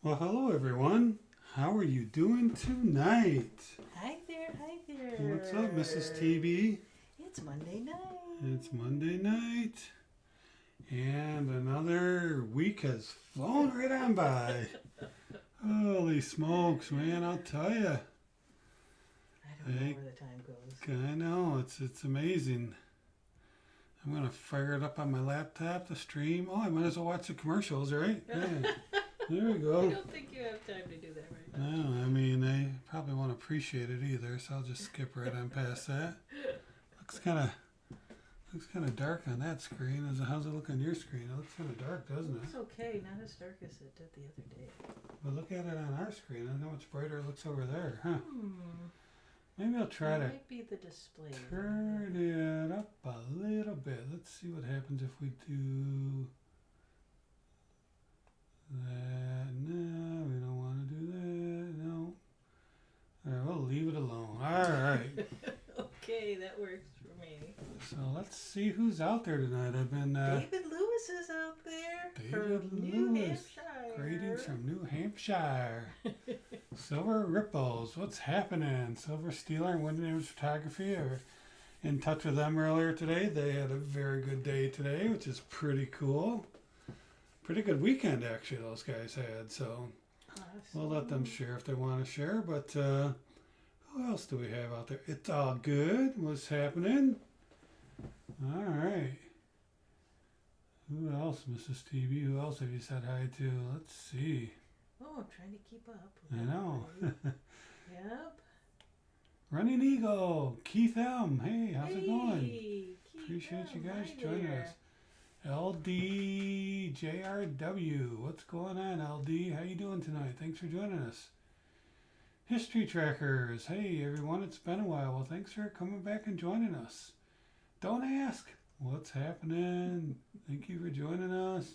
Well, hello everyone. How are you doing tonight? Hi there, hi What's up, Mrs. there. TB? It's Monday It's night. Monday night, and another week has flown right on by. Holy smokes, man! I'll tell you. I don't know I, where the time goes. I know it's amazing. I'm gonna fire it up on my laptop to stream. Oh, I might as well watch the commercials, right? Yeah. There we I go. don't think you have time to do that right now. No, I mean I probably won't appreciate it either, so I'll just skip right on past that. Looks kind of dark on that screen. How's it look on your screen? It looks kind of dark, doesn't it? It's okay, not as dark as it did the other day. But look at it on our screen. I don't know how much brighter it looks over there, huh? Hmm. Maybe I'll try It to might be the display. turn it up a little bit. Let's see what happens if we do that. No, we don't want to do that. No. All right, we'll leave it alone. All right. Okay, that works for me. So let's see who's out there tonight. I've been David Lewis is out there David from New Lewis, Hampshire. greetings from New Hampshire. Silver Ripples, what's happening? Silver Stealer and Window Image Photography are in touch with them earlier today. They had a very good day today, which is pretty cool. Pretty good weekend, actually, those guys had. So we'll let them share if they want to share. But who else do we have out there? It's all good. What's happening? All right. Who else, Mrs. TV? Who else have you said hi to? Let's see. Oh, I'm trying to keep up. I know. Yep. Running Eagle, Keith M. Hey, how's it going? Keith Appreciate you M, guys hi joining there. us. LDJRW, what's going on, LD? How you doing tonight? Thanks for joining us. History Trackers, hey everyone, it's been a while. Well, thanks for coming back and joining us. Don't ask. What's happening? Thank you for joining us.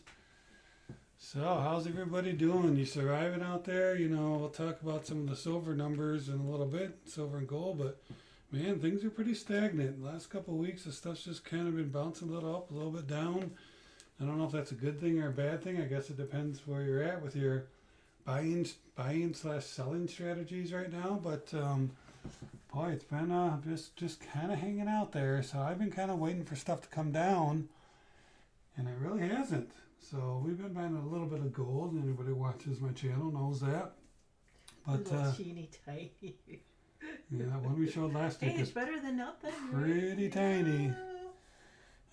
So, how's everybody doing? You surviving out there? You know, we'll talk about some of the silver numbers in a little bit, silver and gold, but man, things are pretty stagnant. The last couple of weeks, the stuff's just kind of been bouncing a little up, a little bit down. I don't know if that's a good thing or a bad thing. I guess it depends where you're at with your buying slash selling strategies right now. But boy, it's been just kind of hanging out there. So I've been kind of waiting for stuff to come down, and it really hasn't. So we've been buying a little bit of gold. Anybody who watches my channel knows that. But Little teeny tiny. yeah, that one we showed last week Hey, it's is better than nothing. pretty Right? tiny. Yeah.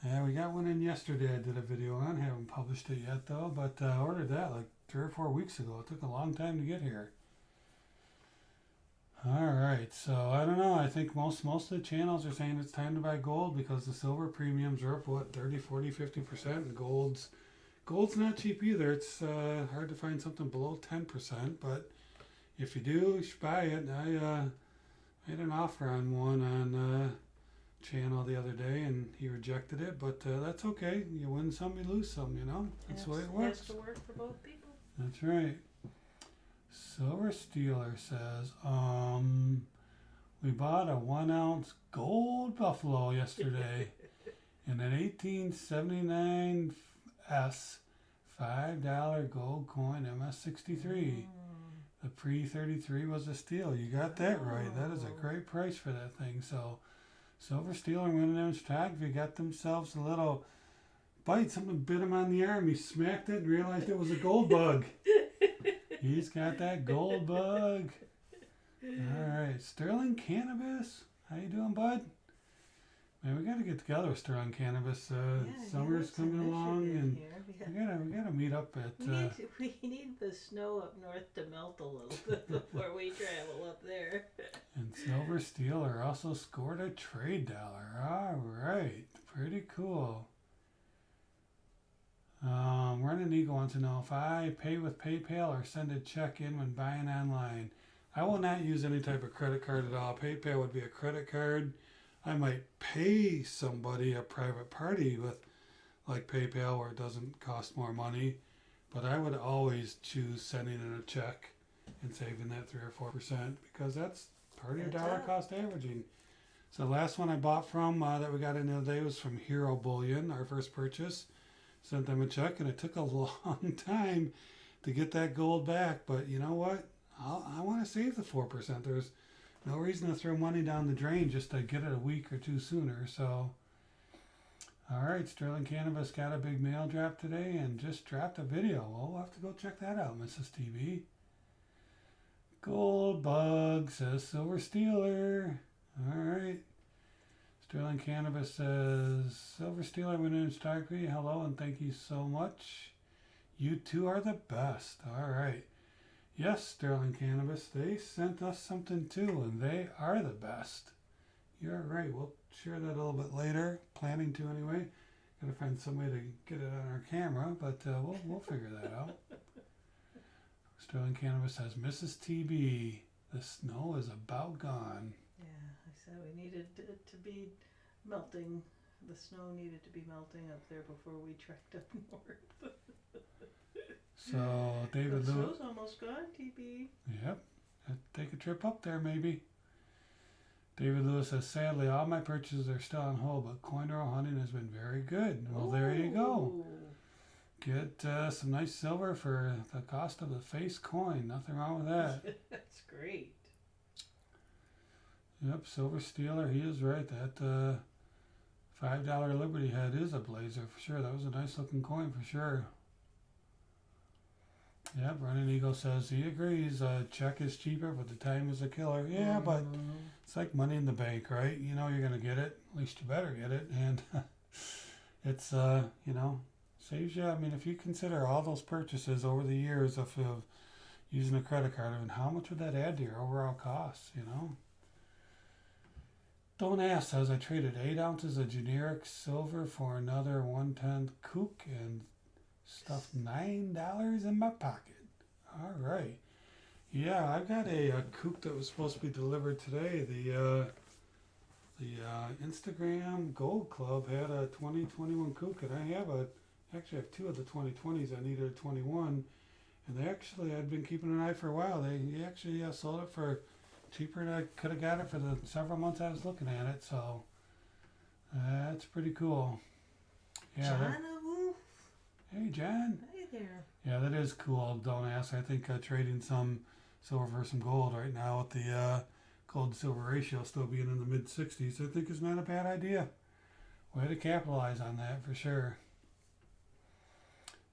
Yeah, we got one in yesterday. I did a video on. Haven't published it yet though, but I ordered that like 3 or 4 weeks ago. It took a long time to get here. All right, so I don't know. I think most of the channels are saying it's time to buy gold because the silver premiums are up what 30, 40, 50%, and gold's not cheap either. It's hard to find something below 10%, but if you do, you should buy it. I made an offer on one on channel the other day, and he rejected it. But that's okay. You win some, you lose some. You know, that's the way it works. Has to work for both people. That's right. Silver Steeler says, we bought a 1 ounce gold buffalo yesterday in an 1879 S $5 gold coin MS63. The pre 33 was a steal. You got that right. That is a great price for that thing. So, Silver Steeler and Window Image Photography got themselves a little bite. Something bit him on the arm. He smacked it and realized it was a gold bug. He's got that gold bug. All right, Sterling Cannabis. How you doing, bud? Man, we got to get together with Sterling Cannabis. Summer's coming along, and we gotta meet up at. We need the snow up north to melt a little bit before we travel up there. And Silver Steeler also scored a trade dollar. All right, pretty cool. Running Eagle wants to know if I pay with PayPal or send a check in when buying online. I will not use any type of credit card at all. PayPal would be a credit card. I might pay somebody, a private party, with like PayPal where it doesn't cost more money. But I would always choose sending in a check and saving that 3 or 4% because that's part of your dollar cost averaging. So the last one I bought from that we got in the other day was from Hero Bullion, our first purchase. Sent them a check, and it took a long time to get that gold back. But you know what? I want to save the 4%. There's no reason to throw money down the drain just to get it a week or two sooner. So, all right, Sterling Cannabis got a big mail drop today and just dropped a video. Well, we'll have to go check that out, Mrs. TB. Gold Bug says Silver Stealer. All right. Sterling Cannabis says Silver Stealer went in and started me. Hello and thank you so much. You two are the best. All right. Yes, Sterling Cannabis, they sent us something too, and they are the best. You're right. We'll share that a little bit later. Planning to anyway. Gotta find some way to get it on our camera, but we'll figure that out. Sterling Cannabis says, Mrs. TB, the snow is about gone. Yeah, I said we needed it to be melting. The snow needed to be melting up there before we trekked up north. So David The Lewis. snow's almost gone, TB. Yep. Take a trip up there maybe. David Lewis says, sadly, all my purchases are still on hold, but coin roll hunting has been very good. Well, there you go. Ooh. Get some nice silver for the cost of the face coin. Nothing wrong with that. That's great. Yep, Silver Stealer, he is right. That $5 Liberty head is a blazer for sure. That was a nice looking coin for sure. Yep, Running Eagle says he agrees. Check is cheaper, but the time is a killer. Yeah, but it's like money in the bank, right? You know you're going to get it. At least you better get it. And it's, saves you. I mean, if you consider all those purchases over the years of using a credit card, I mean, how much would that add to your overall costs, you know? Don't Ask says I traded 8 ounces of generic silver for another 1/10 kook and stuffed $9 in my pocket. All right. Yeah, I got a kook that was supposed to be delivered today. The Instagram Gold Club had a 2021 kook, and I actually have 2 of the 2020s. I needed a 21, and I'd been keeping an eye for a while. They actually sold it for cheaper than I could have got it for the several months I was looking at it. So that's pretty cool. Yeah. John Wolf. Hey, John. Hey there. Yeah, that is cool. Don't ask. I think trading some silver for some gold right now with the gold to silver ratio still being in the mid 60s, I think is not a bad idea. Way to capitalize on that for sure.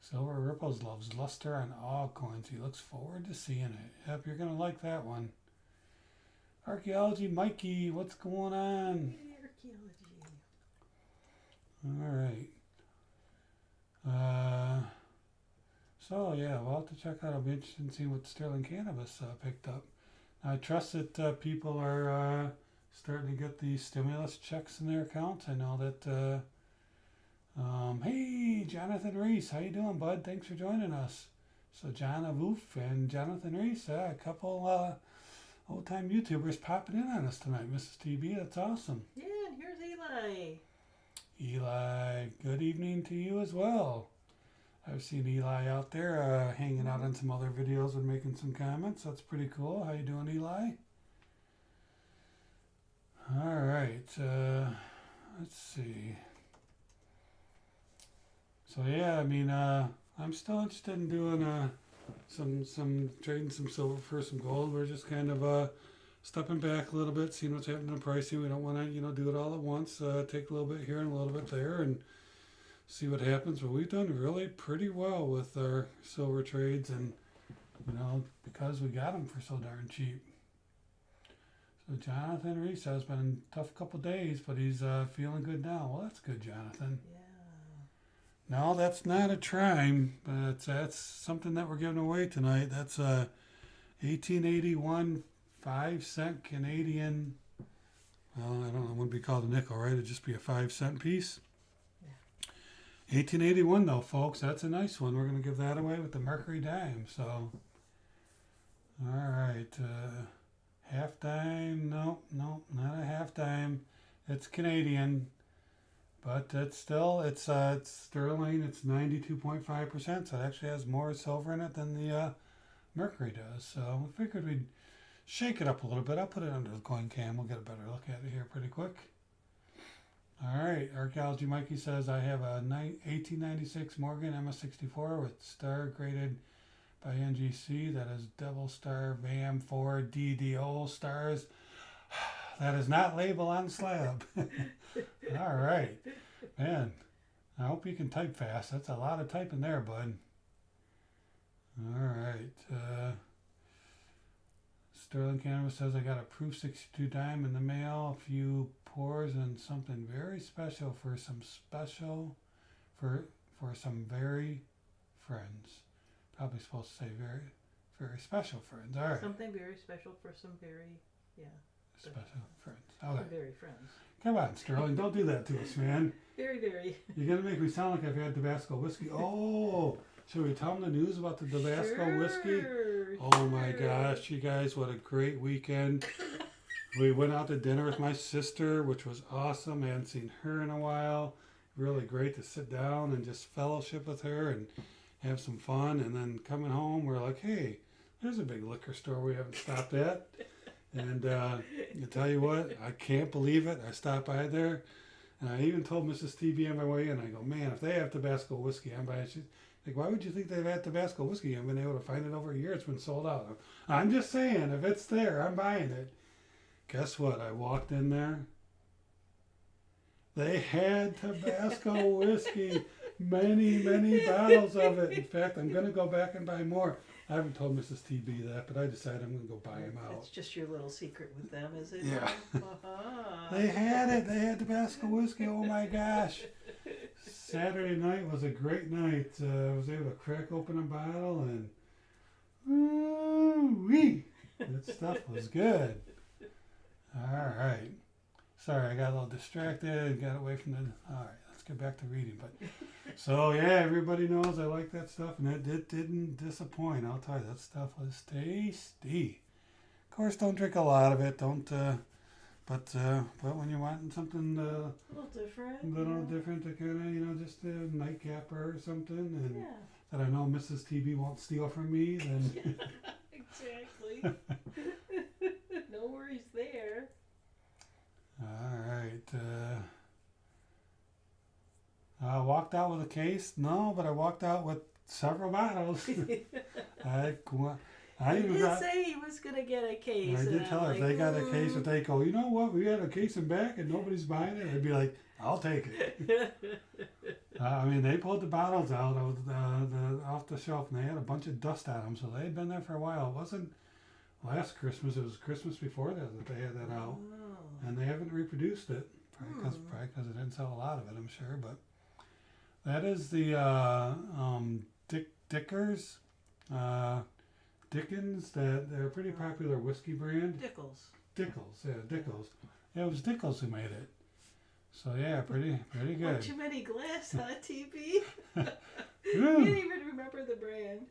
Silver Ripples loves luster on all coins. He looks forward to seeing it. Yep, you're going to like that one. Archaeology Mikey, what's going on? Hey, archaeology. All right. So yeah, we'll have to check out. I'll be interested in seeing what Sterling Cannabis picked up. I trust that people are starting to get the stimulus checks in their accounts. I know that. Hey, Jonathan Reese, how you doing, bud? Thanks for joining us. So John Woof and Jonathan Reese, a couple old-time YouTubers popping in on us tonight, Mrs. TB. That's awesome. Yeah, and here's Eli. Eli, good evening to you as well. I've seen Eli out there hanging out on some other videos and making some comments. That's pretty cool. How you doing, Eli? All right. Let's see. So yeah, I mean, I'm still interested in doing some trading some silver for some gold. We're just kind of stepping back a little bit, seeing what's happening in pricing. We don't want to, do it all at once. Take a little bit here and a little bit there, and see what happens. But we've done really pretty well with our silver trades, and because we got them for so darn cheap. So Jonathan Reese has been a tough couple days, but he's feeling good now. Well, that's good, Jonathan. Yeah. No, that's not a trime, but that's something that we're giving away tonight. That's 1881 5-cent Canadian. Well, I don't know. It wouldn't be called a nickel, right? It'd just be a 5-cent piece. 1881 though, folks, that's a nice one. We're going to give that away with the Mercury dime. So, all right, half dime. Nope, not a half dime. It's Canadian, but it's still it's sterling. It's 92.5%. So it actually has more silver in it than the Mercury does. So we figured we'd shake it up a little bit. I'll put it under the coin cam. We'll get a better look at it here pretty quick. All right, Archaeology Mikey says I have a 1896 Morgan MS64 with star graded by NGC. That is Devil Star VAM 4 DDO stars. That is not label on slab. All right. Man, I hope you can type fast. That's a lot of typing there, bud. All right. Sterling Canvas says I got a proof 62 dime in the mail, a few pours, and something very special for some very friends. Probably supposed to say very, very special friends. All right. Something very special for some very, special friends. some Okay. very friends. Come on, Sterling. Don't do that to us, man. Very, very. You're going to make me sound like I've had Tabasco whiskey. Oh, should we tell them the news about the Tabasco whiskey? Oh my gosh, you guys, what a great weekend. We went out to dinner with my sister, which was awesome. I hadn't seen her in a while. Really great to sit down and just fellowship with her and have some fun. And then coming home, we're like, hey, there's a big liquor store we haven't stopped at. And I tell you what, I can't believe it. I stopped by there. And I even told Mrs. TB on my way in, I go, man, if they have Tabasco whiskey, I'm buying it. She's like, why would you think they've had Tabasco whiskey? I've been able to find it over a year. It's been sold out. I'm just saying, if it's there, I'm buying it. Guess what? I walked in there. They had Tabasco whiskey. Many, many bottles of it. In fact, I'm going to go back and buy more. I haven't told Mrs. TB that, but I decided I'm going to go buy them out. It's just your little secret with them, is it? Yeah. Uh-huh. They had it. They had Tabasco whiskey. Oh my gosh. Saturday night was a great night. I was able to crack open a bottle and ooh-wee. That stuff was good. All right. Sorry, I got a little distracted and got away from the... All right, let's get back to reading. But so, yeah, everybody knows I like that stuff, and it didn't disappoint. I'll tell you, that stuff was tasty. Of course, don't drink a lot of it. Don't... But when you're wanting something a little different, to kind of, just a nightcapper or something, and yeah. that I know Mrs. TB won't steal from me, then... Exactly. No worries there. All right. I walked out with a case. No, but I walked out with several bottles. I He even did got... say he was going to get a case. I did tell her if they got a case, if "Ooh." they go, you know what, we got a case in back and nobody's buying it, I'd be like, I'll take it. I mean, they pulled the bottles out of off the shelf, and they had a bunch of dust on them, so they had been there for a while. It wasn't last Christmas; it was Christmas before that they had that out, Oh. and they haven't reproduced it. Probably because they didn't sell a lot of it, I'm sure. But that is the Dickers, Dickens. They're a pretty popular whiskey brand. Dickles, yeah, Dickles. Yeah, it was Dickles who made it. So yeah, pretty good. Not too many glass, huh, TB? Can't Ooh. even remember the brand.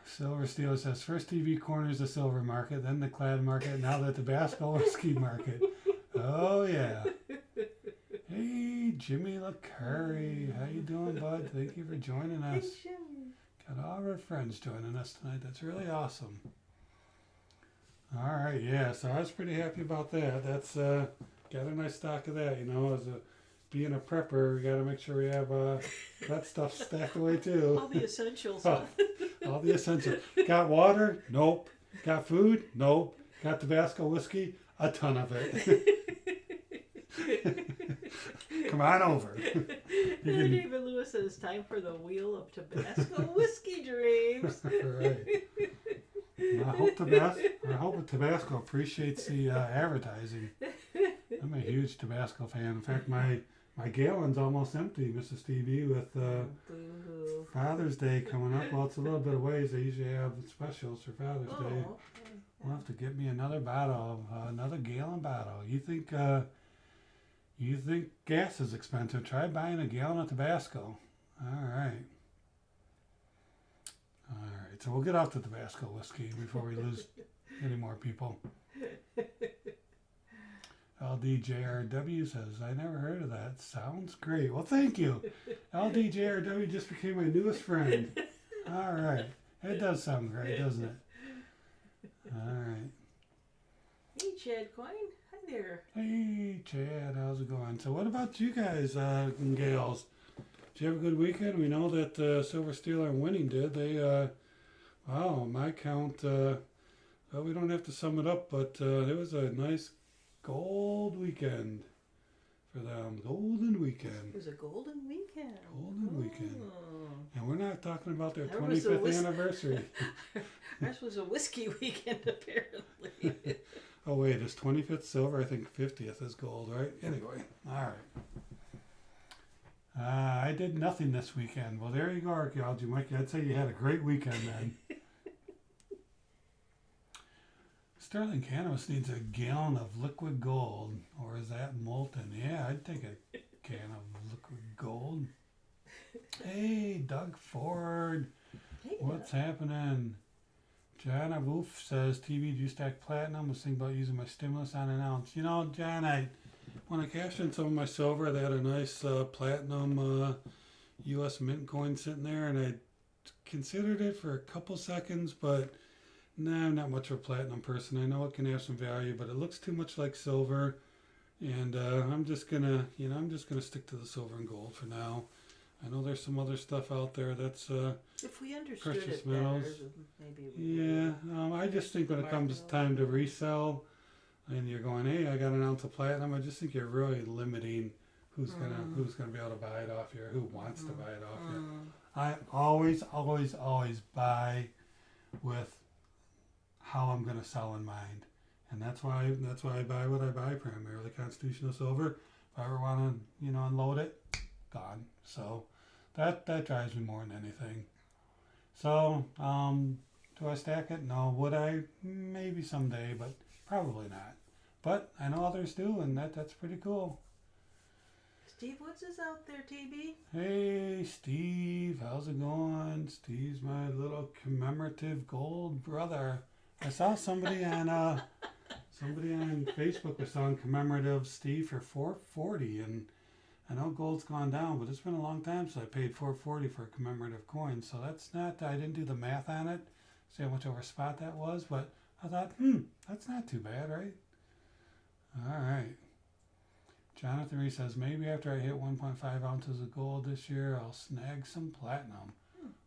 Silver Steeler says, first TV corners the silver market, then the clad market, now the Tabasco whiskey market. Oh yeah. Hey, Jimmy LaCurry. How you doing, bud? Thank you for joining us. Hey, Jimmy. Got all of our friends joining us tonight. That's really awesome. All right, yeah, so I was pretty happy about that. That's got a nice stock of that, being a prepper, we got to make sure we have that stuff stacked away too. All the essentials. Oh, all the essentials. Got water? Nope. Got food? Nope. Got Tabasco whiskey? A ton of it. Come on over. David Lewis says, time for the wheel of Tabasco whiskey dreams. Right. I hope Tabasco appreciates the advertising. I'm a huge Tabasco fan. In fact, my gallon's almost empty, Mrs. TV, with Boo-hoo. Father's Day coming up. Well, it's a little bit of ways. They usually have specials for Father's Day. Okay. We'll have to get me another bottle, another gallon bottle. You think gas is expensive? Try buying a gallon of Tabasco. All right. So we'll get off the Tabasco whiskey before we lose any more people. LDJRW says, I never heard of that. Sounds great. Well, thank you. LDJRW just became my newest friend. All right. It does sound great, doesn't it? All right. Hey, Chad Coyne. Hi there. Hey, Chad. How's it going? So what about you guys and gals? Did you have a good weekend? We know that Silver Steeler and Winning did. They, wow, my count, well, we don't have to sum it up, but it was a nice gold weekend for them. Golden weekend. It was a golden weekend. Golden weekend. Oh. And we're not talking about their That was a 25th anniversary. Ours was a whiskey weekend, apparently. Oh, wait, it's 25th silver. I think 50th is gold, right? Anyway, all right. I did nothing this weekend. Well, there you go, Archaeology Mikey. I'd say you had a great weekend then. Sterling cannabis needs a gallon of liquid gold, or is that molten? Yeah, I'd take a can of liquid gold. Hey, Doug Ford, Hey, what's happening? John Wolf says, TV, do you stack platinum? I was thinking about using my stimulus on an ounce. You know, John, when I cashed in some of my silver, they had a nice platinum U.S. mint coin sitting there, and I considered it for a couple seconds, but no, I'm not much of a platinum person. I know it can have some value, but it looks too much like silver, and I'm just gonna stick to the silver and gold for now. I know there's some other stuff out there that's if we understood precious it metals. better, maybe we Yeah, I just think when it comes time to resell, and you're going, hey, I got an ounce of platinum, I just think you're really limiting who's gonna be able to buy it off you, or who wants to buy it off you. I always buy with how I'm gonna sell in mind, and that's why I buy what I buy, primarily Constitutional silver. If I ever want to unload it, gone. So that drives me more than anything. So do I stack it? No. Would I? Maybe someday, but probably not. But I know others do, and that's pretty cool. Steve Woods is out there, TB. Hey Steve, how's it going? Steve's my little commemorative gold brother. I saw somebody on Facebook was selling commemorative Steve for $4.40, and I know gold's gone down, but it's been a long time since I paid $4.40 for a commemorative coin. So that's not, I didn't do the math on it, see how much over spot that was, but I thought, that's not too bad, right? All right. Jonathan Reese says, maybe after I hit 1.5 ounces of gold this year, I'll snag some platinum.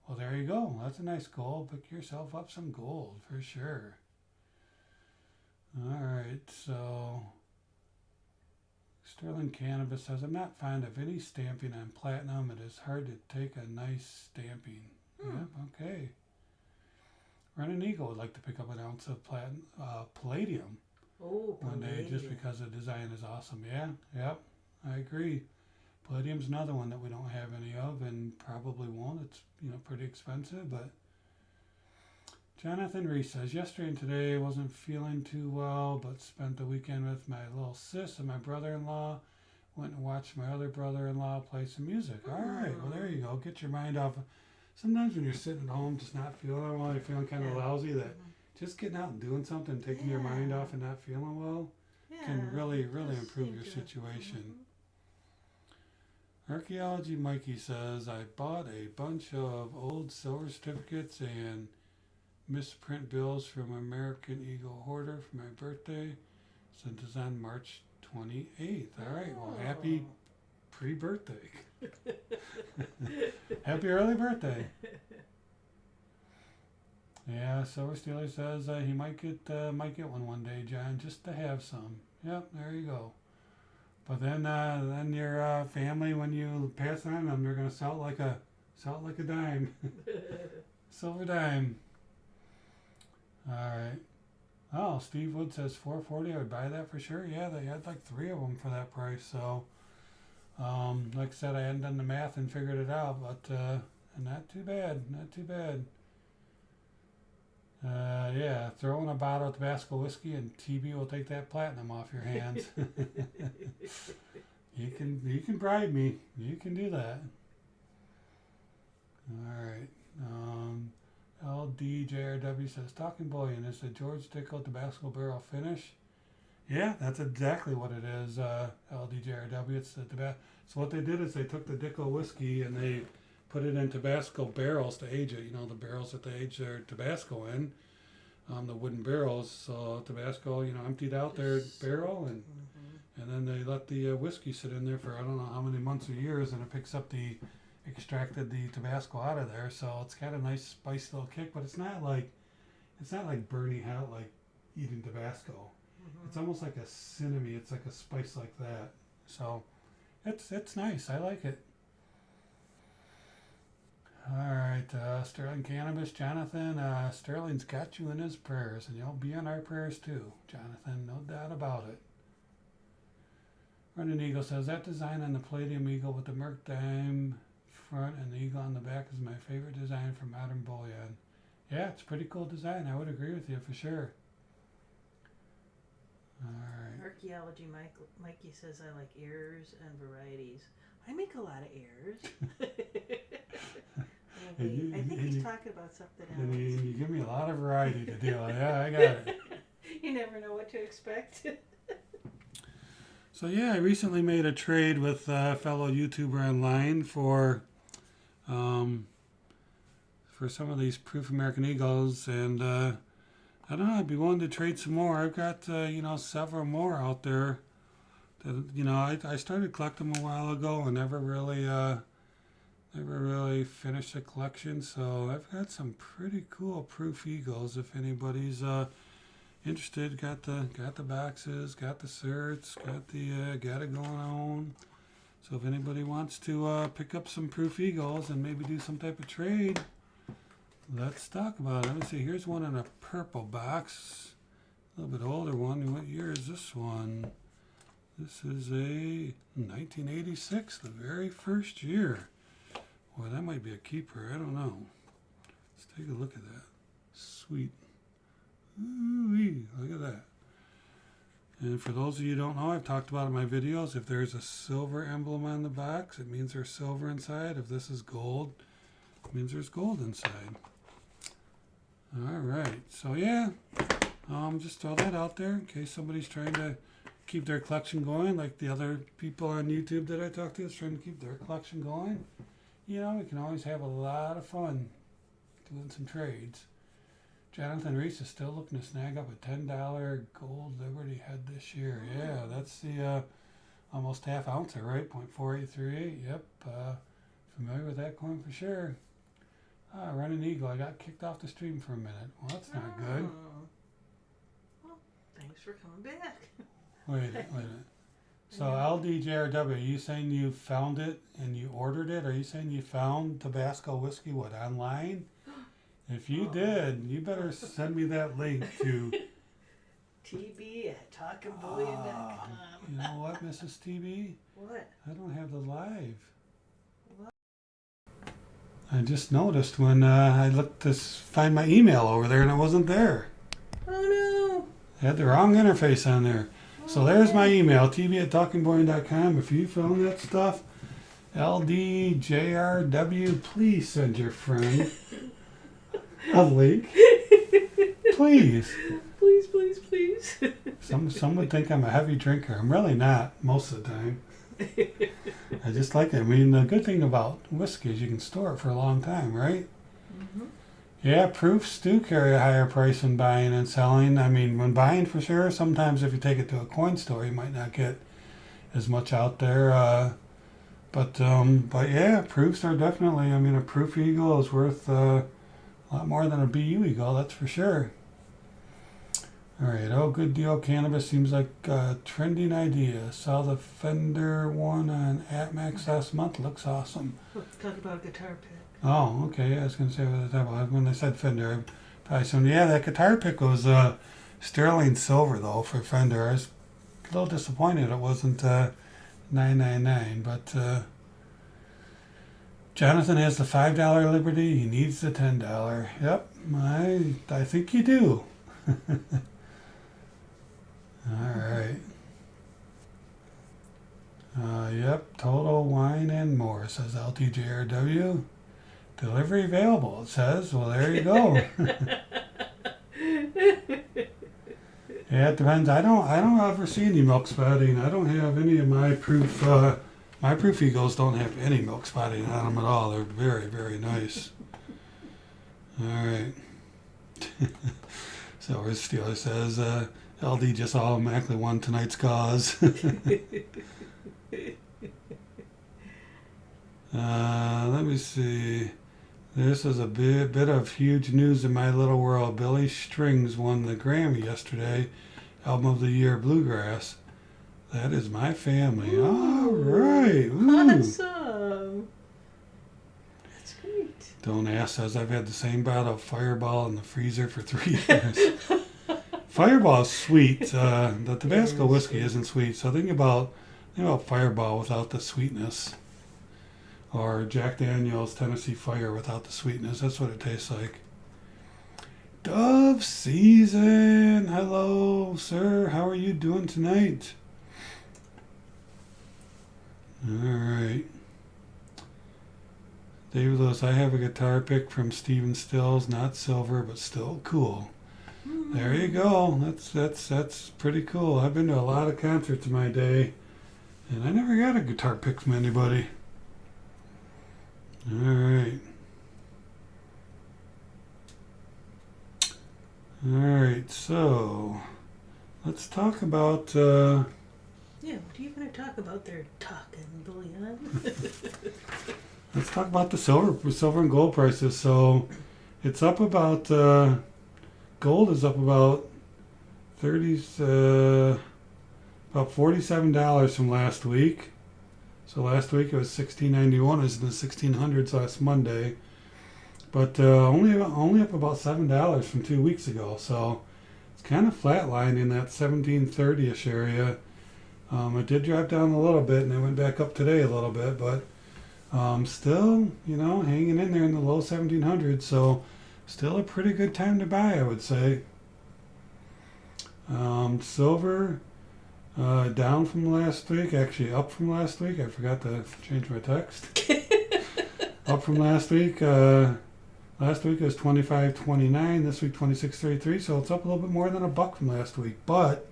Well, there you go. That's a nice goal. Pick yourself up some gold for sure. All right, so Sterling Cannabis says, I'm not fond of any stamping on platinum. It is hard to take a nice stamping. Yep, okay. Running Eagle would like to pick up an ounce of palladium one day just because the design is awesome. Yeah, yep, I agree. Palladium's another one that we don't have any of and probably won't. It's pretty expensive, but Jonathan Reese says, yesterday and today I wasn't feeling too well, but spent the weekend with my little sis and my brother-in-law. Went and watched my other brother-in-law play some music. All right, well, there you go. Get your mind off. Sometimes when you're sitting at home just not feeling well, you're feeling kind of lousy, that just getting out and doing something, taking your mind off and not feeling well can really improve your situation. Archaeology Mikey says, I bought a bunch of old silver certificates and misprint bills from American Eagle Hoarder for my birthday. Sent this on March 28th. All right, well, happy pre-birthday. Happy early birthday. Yeah, Silver Steeler says he might get one day, John, just to have some. Yep, there you go. But then your family, when you pass on them, they're gonna sell it like a dime, silver dime. All right. Oh, Steve Wood says $4.40. I would buy that for sure. Yeah, they had like 3 of them for that price. So, like I said, I hadn't done the math and figured it out, but not too bad. Not too bad. Yeah, throw in a bottle of Tabasco whiskey and TB will take that platinum off your hands. You can bribe me. You can do that. All right. LDJRW says, Talking Bullion is the George Dickel Tabasco barrel finish. Yeah, that's exactly what it is, LDJRW. It's the Tabasco. So what they did is they took the Dickel whiskey and they put it in Tabasco barrels to age it. The barrels that they age their Tabasco in, the wooden barrels. So Tabasco, emptied out their barrel and then they let the whiskey sit in there for I don't know how many months or years, and it picks up the extracted the Tabasco out of there, so it's got a nice spicy little kick, but it's not like burning hot like eating Tabasco. It's almost like a cinnamon. It's like a spice like that. So it's nice. I like it. All right, Sterling Cannabis, Jonathan. Sterling's got you in his prayers, and you'll be in our prayers too, Jonathan. No doubt about it. Running Eagle says that design on the Palladium Eagle with the Merc dime front and the eagle on the back is my favorite design for modern bullion. Yeah, it's a pretty cool design. I would agree with you for sure. All right. Archaeology Mikey says I like errors and varieties. I make a lot of errors. I think he's talking about something else. And you give me a lot of variety to deal with. Yeah, I got it. You never know what to expect. So yeah, I recently made a trade with a fellow YouTuber online for some of these Proof American Eagles, and I don't know, I'd be willing to trade some more. I've got several more out there that I started collecting them a while ago and never really finished the collection. So I've got some pretty cool Proof Eagles if anybody's interested. Got the boxes, got the certs, got it going on. So if anybody wants to pick up some Proof Eagles and maybe do some type of trade, let's talk about it. Let me see. Here's one in a purple box, a little bit older one. What year is this one? This is a 1986, the very first year. Boy, that might be a keeper. I don't know. Let's take a look at that. Sweet. Ooh-wee, look at that. And for those of you who don't know, I've talked about in my videos, if there's a silver emblem on the box, it means there's silver inside. If this is gold, it means there's gold inside. All right, so yeah, just throw that out there in case somebody's trying to keep their collection going, like the other people on YouTube that I talked to is trying to keep their collection going. We can always have a lot of fun doing some trades. Jonathan Reese is still looking to snag up a $10 gold Liberty head this year. Yeah, that's the almost half ounce, right? 0.4838. Yep, familiar with that coin for sure. Running Eagle. I got kicked off the stream for a minute. Well, that's not good. Well, thanks for coming back. Wait a minute. So LDJRW, are you saying you found it and you ordered it? Are you saying you found Tabasco whiskey, online? If you did, you better send me that link to TB@talkingbullion.com. You know what, Mrs. TB? What? I don't have the live. What? I just noticed when I looked to find my email over there and it wasn't there. Oh no! I had the wrong interface on there. So there's my email, tb@talkingbullion.com. If you found that stuff, LDJRW, please send your friend a link. Please. Please. Some would think I'm a heavy drinker. I'm really not most of the time. I just like it. I mean, the good thing about whiskey is you can store it for a long time, right? Mm-hmm. Yeah, proofs do carry a higher price when buying and selling. I mean, when buying for sure, sometimes if you take it to a coin store, you might not get as much out there. But yeah, proofs are definitely, a Proof Eagle is worth a lot more than a BU Eagle, that's for sure. All right, good deal. Cannabis seems like a trending idea. Saw the Fender one on AtMax last month. Looks awesome. Talk about a guitar pick. Oh, okay. Yeah, I was going to say when they said Fender, I probably assumed, yeah, that guitar pick was sterling silver, though, for Fender. I was a little disappointed it wasn't $999, but Jonathan has the $5 Liberty. He needs the $10. Yep, I think you do. All right. Yep, Total Wine and More, says LTJRW. Delivery available, it says. Well, there you go. Yeah, it depends. I don't ever see any milk spotting. I don't have any of my Proof Eagles don't have any milk spotting on them at all. They're very, very nice. All right. Silver Steeler says, LD just automatically won tonight's cause. Let let me see. This is a bit of huge news in my little world. Billy Strings won the Grammy yesterday, Album of the Year Bluegrass. That is my family. Ooh, all right. Awesome. That's great. Don't ask, as I've had the same bottle of Fireball in the freezer for 3 years. Fireball is sweet. The Tabasco whiskey isn't sweet, so think about Fireball without the sweetness. Or Jack Daniel's Tennessee Fire without the sweetness. That's what it tastes like. Dove Season. Hello, sir. How are you doing tonight? All right. David Lewis, I have a guitar pick from Stephen Stills, not silver, but still cool. There you go. That's pretty cool. I've been to a lot of concerts in my day, and I never got a guitar pick from anybody. All right. All right. So let's talk about. Yeah, what are you going to talk about there, Talking Bullion? Let's talk about the silver and gold prices. So it's up about. Gold is up about about $47 from last week. So last week it was $16.91. It was in the 1600s last Monday, but only up about $7 from 2 weeks ago. So it's kind of flatlined in that 1730ish area. It did drop down a little bit, and it went back up today a little bit, but still, hanging in there in the low 1700s. So still a pretty good time to buy, I would say. Silver down from last week, actually up from last week. I forgot to change my text. Up from last week. Last week it was $25.29. This week $26.33. So it's up a little bit more than $1 from last week, but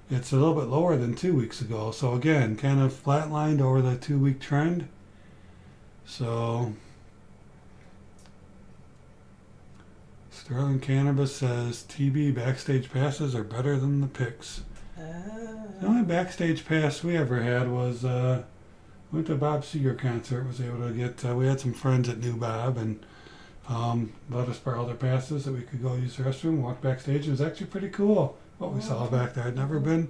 it's a little bit lower than 2 weeks ago. So again, kind of flatlined over the 2-week trend. So Sterling Cannabis says TB backstage passes are better than the picks. The only backstage pass we ever had was went to a Bob Seger concert. Was able to get. We had some friends that knew Bob and let us borrow their passes so we could go use the restroom, walk backstage. It was actually pretty cool what we saw back there. I'd never been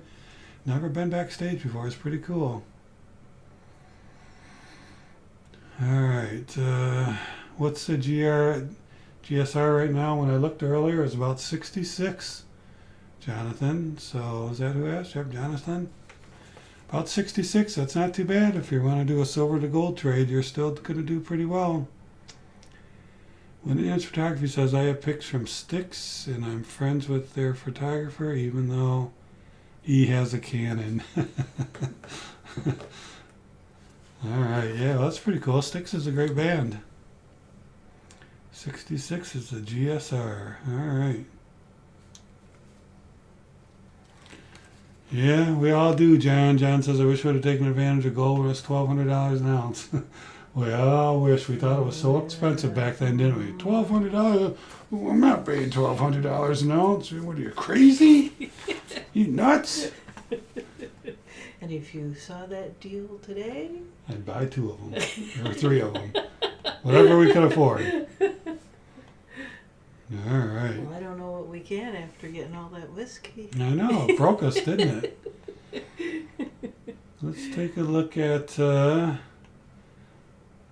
backstage before. It's pretty cool. All right, what's the GSR right now? When I looked earlier, it was about 66. Jonathan, so is that who asked? Yep, Jonathan. About 66. That's not too bad. If you want to do a silver to gold trade, you're still going to do pretty well. Winnie Photography says, I have pics from Styx, and I'm friends with their photographer, even though he has a Canon. All right, yeah, well, that's pretty cool. Styx is a great band. 66 is the GSR. All right. Yeah, we all do, John. John says, I wish we would have taken advantage of gold when it was $1,200 an ounce. We all wish. We thought it was so expensive back then, didn't we? $1,200? I'm not paying $1,200 an ounce. What are you, crazy? You nuts? And if you saw that deal today? I'd buy 2 of them, or 3 of them. Whatever we could afford. All right. Well, I don't know what we can after getting all that whiskey. I know. It broke us, didn't it? Let's take a look at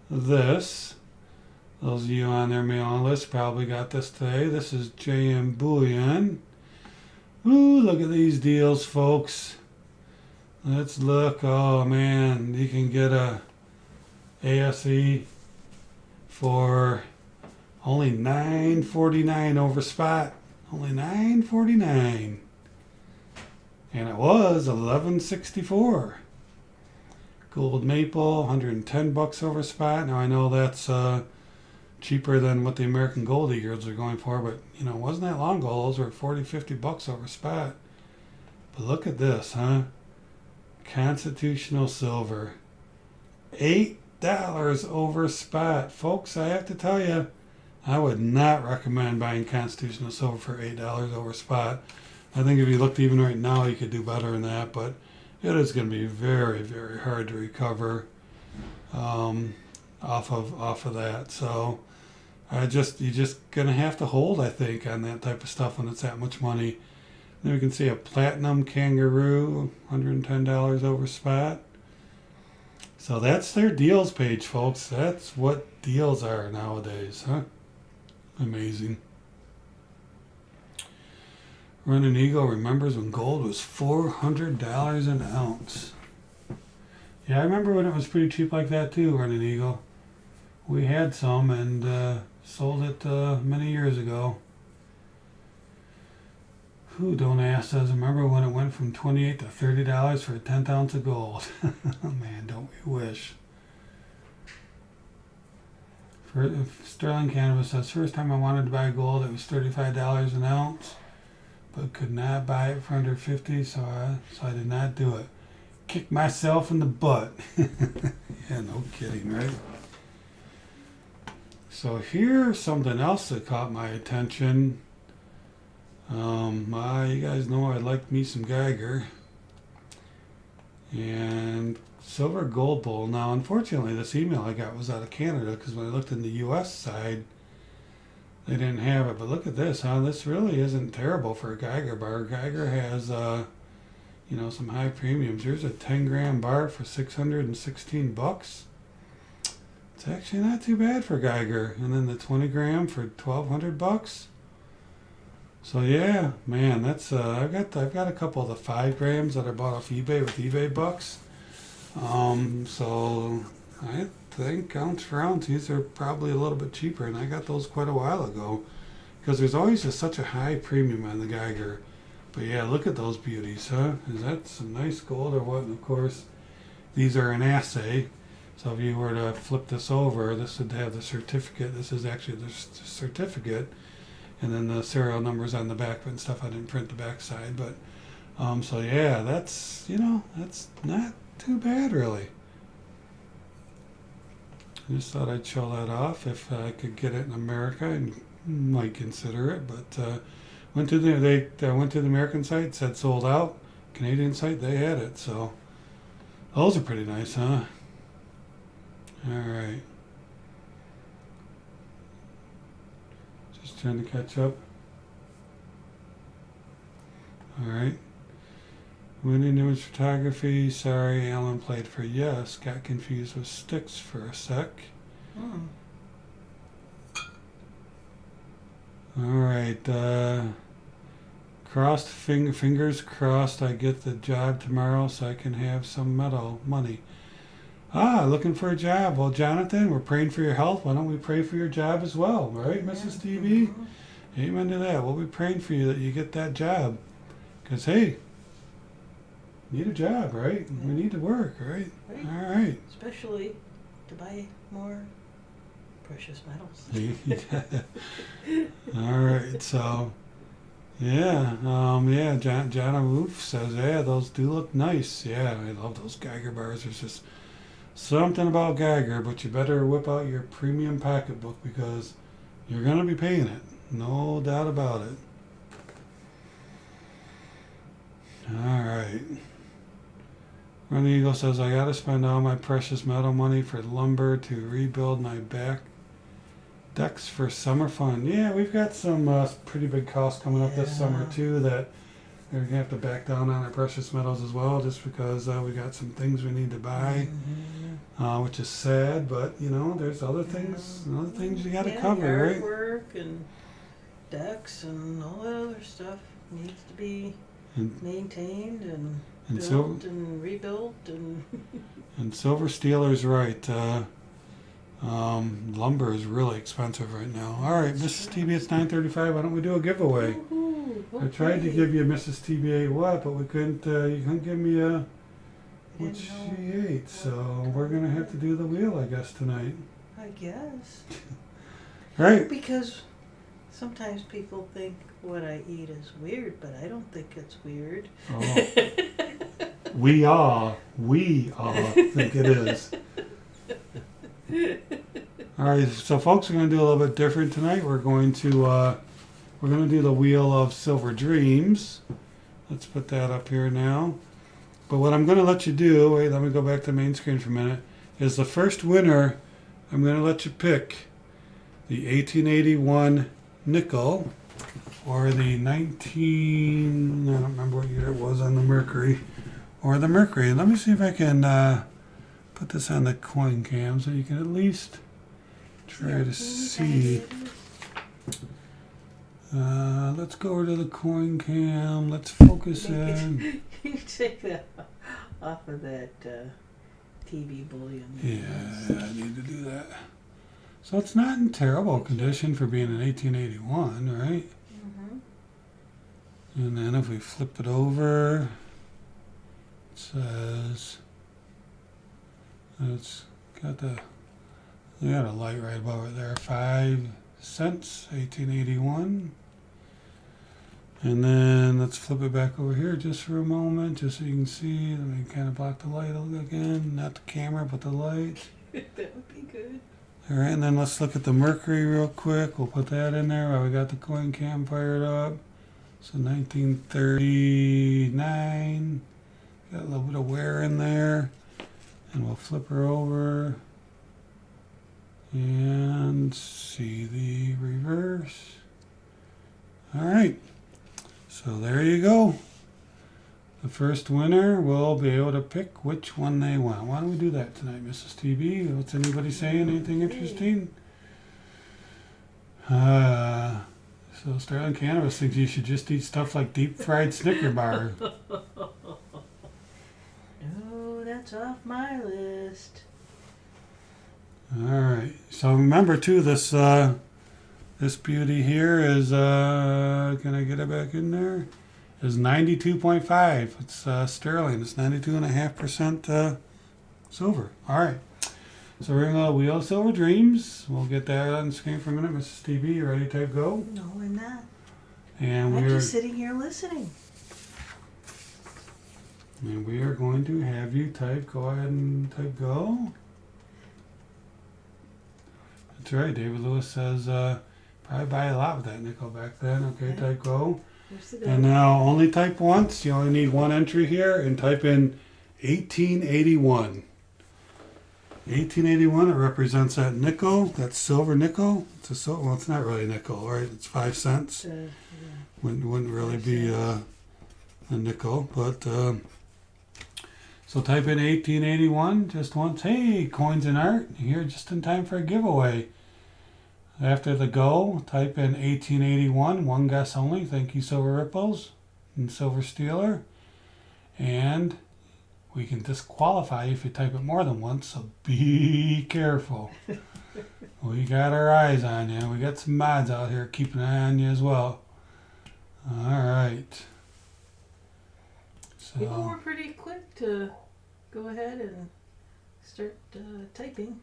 this. Those of you on their mailing list probably got this today. This is JM Bullion. Ooh, look at these deals, folks. Let's look. Oh, man. You can get a ASE for only $9.49 over spot. Only $9.49. And it was $11.64. Gold maple, $110 over spot. Now I know that's cheaper than what the American Gold Eagles are going for, but it wasn't that long ago. Those were $40-50 over spot. But look at this, huh? Constitutional silver, $8 over spot. Folks, I have to tell you, I would not recommend buying constitutional silver for $8 over spot. I think if you looked even right now, you could do better than that, but it is going to be very, very hard to recover. off of that. So you're just gonna have to hold, I think, on that type of stuff when it's that much money. Then we can see a platinum kangaroo, $110 over spot. So that's their deals page, folks. That's what deals are nowadays, huh? Amazing. Running Eagle remembers when gold was $400 an ounce. Yeah, I remember when it was pretty cheap like that too, Running Eagle. We had some and sold it many years ago. Who don't ask us? Remember when it went from $28 to $30 for a 10th ounce of gold? Man, don't we wish. Sterling Cannabis says, first time I wanted to buy gold, it was $35 an ounce, but could not buy it for under 50, so I did not do it. Kicked myself in the butt. Yeah, no kidding, right? So here's something else that caught my attention. You guys know I like me some Geiger. And silver gold bull. Now, unfortunately, this email I got was out of Canada because when I looked in the U.S. side, they didn't have it. But look at this, huh? This really isn't terrible for a Geiger bar. Geiger has, some high premiums. Here's a 10-gram bar for $616. It's actually not too bad for Geiger. And then the 20-gram for $1,200. So yeah, man, that's I've got a couple of the 5 grams that I bought off eBay with eBay bucks. So I think ounce for ounce, these are probably a little bit cheaper, and I got those quite a while ago, because there's always just such a high premium on the Geiger. But yeah, look at those beauties, huh? Is that some nice gold or what? And of course, these are an assay. So if you were to flip this over, this would have the certificate. This is actually the certificate. And then the serial numbers on the back and stuff. I didn't print the back side, but so yeah, that's that's not too bad really. I just thought I'd show that off. If I could get it in America, I might consider it. But went to the American site, said sold out. Canadian site, they had it. So those are pretty nice, huh? All right. Trying to catch up. Alright. Winning image photography. Sorry, Alan played for yes. Got confused with sticks for a sec. Alright. Fingers crossed I get the job tomorrow so I can have some money. Looking for a job. Well, Jonathan, we're praying for your health. Why don't we pray for your job as well, right, Mrs. TV? Amen to that. We'll be praying for you that you get that job. Because, hey, need a job, right? Yeah. We need to work, right? All right. Especially to buy more precious metals. All right. So, Jana Roof says, yeah, those do look nice. Yeah, I love those Geiger bars. There's just something about Geiger, but you better whip out your premium pocketbook because you're going to be paying it. No doubt about it. All right. Running Eagle says, I got to spend all my precious metal money for lumber to rebuild my back decks for summer fun. Yeah, we've got some pretty big costs coming up this summer too that we're going to have to back down on our precious metals as well just because we got some things we need to buy. Which is sad, but there's other things you got to cover, right? Work and decks and all that other stuff needs to be maintained and built and rebuilt and silver Steeler's right. Lumber is really expensive right now. All right, Mrs. TB, it's 9:35. Why don't we do a giveaway? Okay. I tried to give you Mrs. TBA but we couldn't. You couldn't give me what she ate, so we're gonna have to do the wheel, I guess, tonight. I guess. Right. Because sometimes people think what I eat is weird, but I don't think it's weird. Oh. We all think it is. All right, so folks, we're going to do a little bit different tonight. We're going to do the Wheel of Silver Dreams. Let's put that up here now. But what I'm going to let you do, wait, let me go back to the main screen for a minute, is the first winner I'm going to let you pick the 1881 nickel or the 19, I don't remember what year it was on the mercury, or the mercury. Let me see if I can put this on the coin cam so you can at least try to see. Let's go over to the coin cam. Let's focus in. You take that off of that TV bullion. Yeah, I need to do that. So it's not in terrible condition for being an 1881, right? Mm-hmm. And then if we flip it over, it says it's got a light right above it there. 5 cents, 1881. And then let's flip it back over here just for a moment, just so you can see. Let me kind of block the light again, not the camera, but the light. That would be good. All right, and then let's look at the mercury real quick. We'll put that in there while we got the coin cam fired up. So 1939. Got a little bit of wear in there. And we'll flip her over and see the reverse. All right. So there you go. The first winner will be able to pick which one they want. Why don't we do that tonight, Mrs. TB? What's anybody saying? Anything interesting? So Sterling Cannabis thinks you should just eat stuff like deep fried Snicker bar. No, that's off my list. All right. So remember too, this beauty here is can I get it back in there? Is 92.5. It's sterling. It's 92.5% silver. All right. So we're gonna Wheel of Silver Dreams. We'll get that on the screen for a minute. Mrs. TB, you ready to type go? No, I'm not. And I'm just sitting here listening. And we are going to have you type. Go ahead and type go. That's right. David Lewis says probably buy a lot with that nickel back then. Okay, type go. And now only type once. You only need one entry here, and type in 1881. 1881. It represents that nickel, that silver nickel. It's well, it's not really nickel, right? It's 5 cents. Yeah. Wouldn't really be a nickel, but so type in 1881 just once. Hey, coins and art. You're here just in time for a giveaway. After the go, type in 1881, one guess only. Thank you, Silver Ripples and Silver Stealer. And we can disqualify if you type it more than once, so be careful. We got our eyes on you. We got some mods out here keeping an eye on you as well. All right. So, People were pretty quick to go ahead and start typing.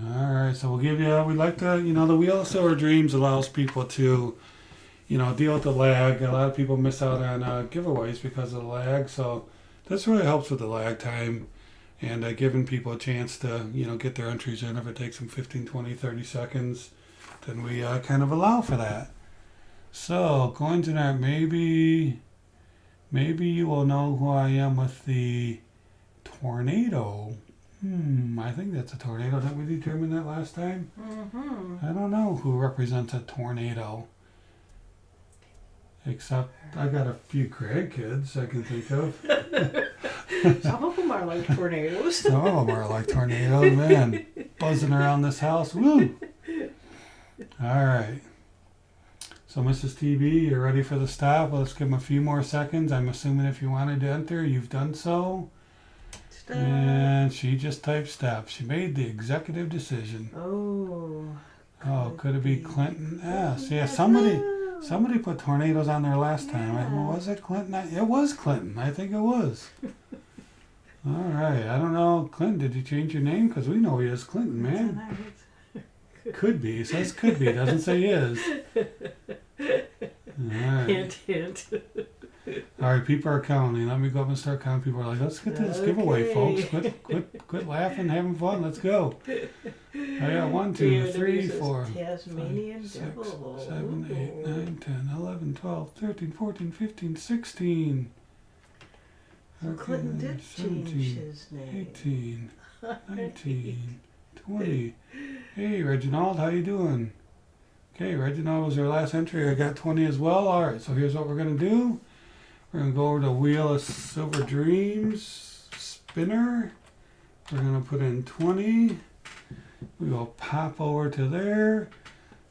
all right, so we'll give you, we like to, the Wheel of Silver Dreams allows people to, deal with the lag. A lot of people miss out on giveaways because of the lag, so this really helps with the lag time and giving people a chance to, get their entries in. If it takes them 15, 20, 30 seconds, then we kind of allow for that. So, coins and art, maybe you will know who I am with the tornado. I think that's a tornado. Didn't we determine that last time? Mm-hmm. I don't know who represents a tornado. Except I got a few grandkids I can think of. Some of them are like tornadoes. Some of them are like tornadoes, man. Buzzing around this house. Woo! All right. So, Mrs. TB, you're ready for the stop. Let's give them a few more seconds. I'm assuming if you wanted to enter, you've done so. Stop. And she just typed stop. She made the executive decision. Oh, could it be Clinton S? Yeah, somebody put tornadoes on there last time. Was it Clinton? It was Clinton. I think it was. All right. I don't know. Clinton, did you change your name? Because we know he is Clinton, man. Could be. It says could be. It doesn't say is. All right. Hint, hint. All right, people are counting. Let me go up and start counting. People are like, let's get to this giveaway, folks. Quit laughing, having fun. Let's go. I got 1, 2, 3, 4, 5, 6, 7, 8, 9, 10, 11, 12, 13, 14, 15, 16. So Clinton did 17, change his name. 18, 19, 20. Hey, Reginald, how you doing? Okay, Reginald was our last entry. I got 20 as well. All right, so here's what we're going to do. We're going to go over to Wheel of Silver Dreams spinner. We're going to put in 20. We will pop over to there.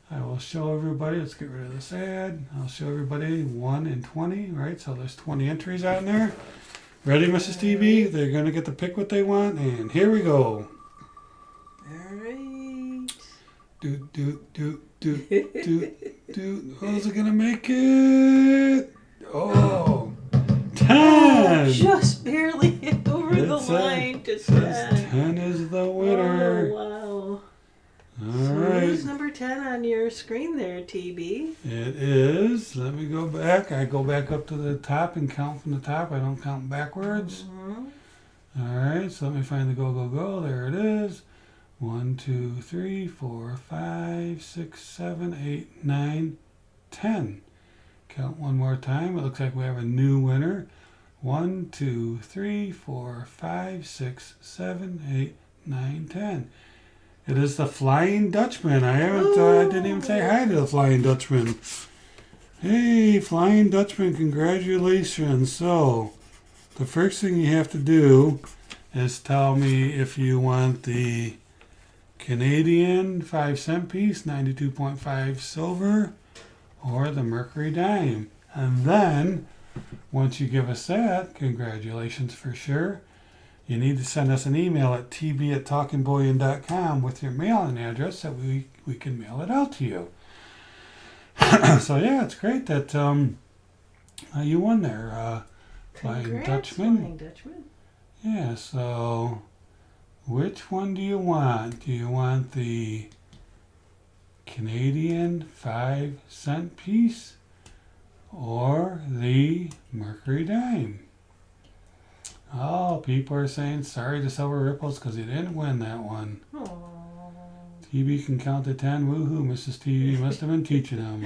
I will show everybody. Let's get rid of this ad. I'll show everybody 1 and 20, right? So there's 20 entries out there. Ready, Mrs. TV? They're going to get to pick what they want, and here we go. All right. Who's it going to make it? Oh, 10. Just barely hit over the line to 10. 10 is the winner. Oh, wow. All So right. who's number 10 on your screen there, TB? It is. Let me go back. I go back up to the top and count from the top. I don't count backwards. Mm-hmm. All right. So let me find the go. There it is. 1, 2, 3, 4, 5, 6, 7, 8, 9, 10. Count one more time. It looks like we have a new winner. 1, 2, 3, 4, 5, 6, 7, 8, 9, 10. It is the Flying Dutchman. I didn't even say hi to the Flying Dutchman. Hey, Flying Dutchman, congratulations. So, the first thing you have to do is tell me if you want the Canadian 5-cent piece, 92.5 silver, or the Mercury dime. And then, once you give us that, congratulations for sure. You need to send us an email at tb@talkingbullion.com with your mailing address so we can mail it out to you. So yeah, it's great that you won there, Flying Dutchman. Flying Dutchman. Yeah, so which one do you want? Do you want the Canadian 5-cent piece or the Mercury dime? Oh, people are saying sorry to Silver Ripples because he didn't win that one. Aww. TV can count to 10. Woohoo, Mrs. TV must have been teaching him.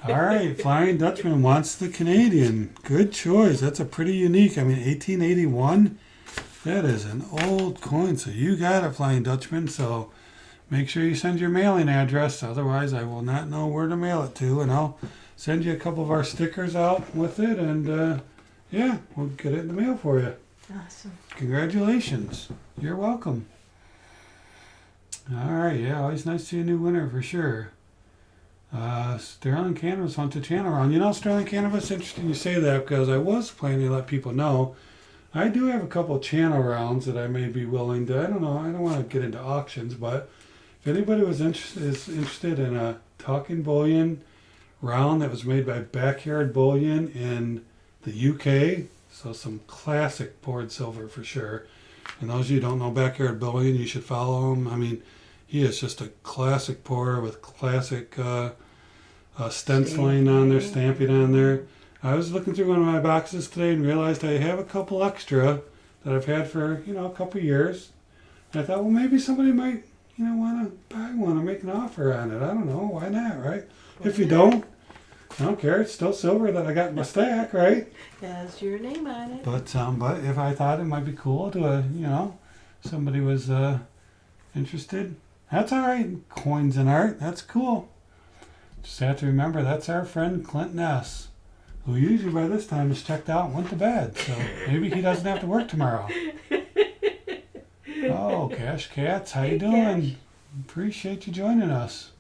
All right, Flying Dutchman wants the Canadian. Good choice. That's a pretty unique. 1881. That is an old coin. So you got it, Flying Dutchman. So make sure you send your mailing address. Otherwise, I will not know where to mail it to. And I'll send you a couple of our stickers out with it. And yeah, we'll get it in the mail for you. Awesome. Congratulations. You're welcome. All right, yeah, always nice to see a new winner for sure. Sterling Cannabis wants a channel round. You know, Sterling Cannabis, interesting you say that because I was planning to let people know. I do have a couple channel rounds that I may be willing to, I don't know, I don't want to get into auctions, but if anybody is interested in a Talking Bullion round that was made by Backyard Bullion in the UK, so some classic poured silver for sure. And those of you who don't know Backyard Bullion, you should follow him. He is just a classic pourer with classic stenciling on there, stamping on there. I was looking through one of my boxes today and realized I have a couple extra that I've had for a couple years. And I thought, well, maybe somebody might want to buy one or make an offer on it. I don't know, why not, right? If you don't, I don't care. It's still silver that I got in my stack, right? Has your name on it. But if I thought it might be cool to somebody was interested, that's all right. Coins and art, that's cool. Just have to remember that's our friend Clinton S., who usually by this time is checked out and went to bed. So maybe he doesn't have to work tomorrow. Oh, Cash Cats, how you doing? Cash. Appreciate you joining us.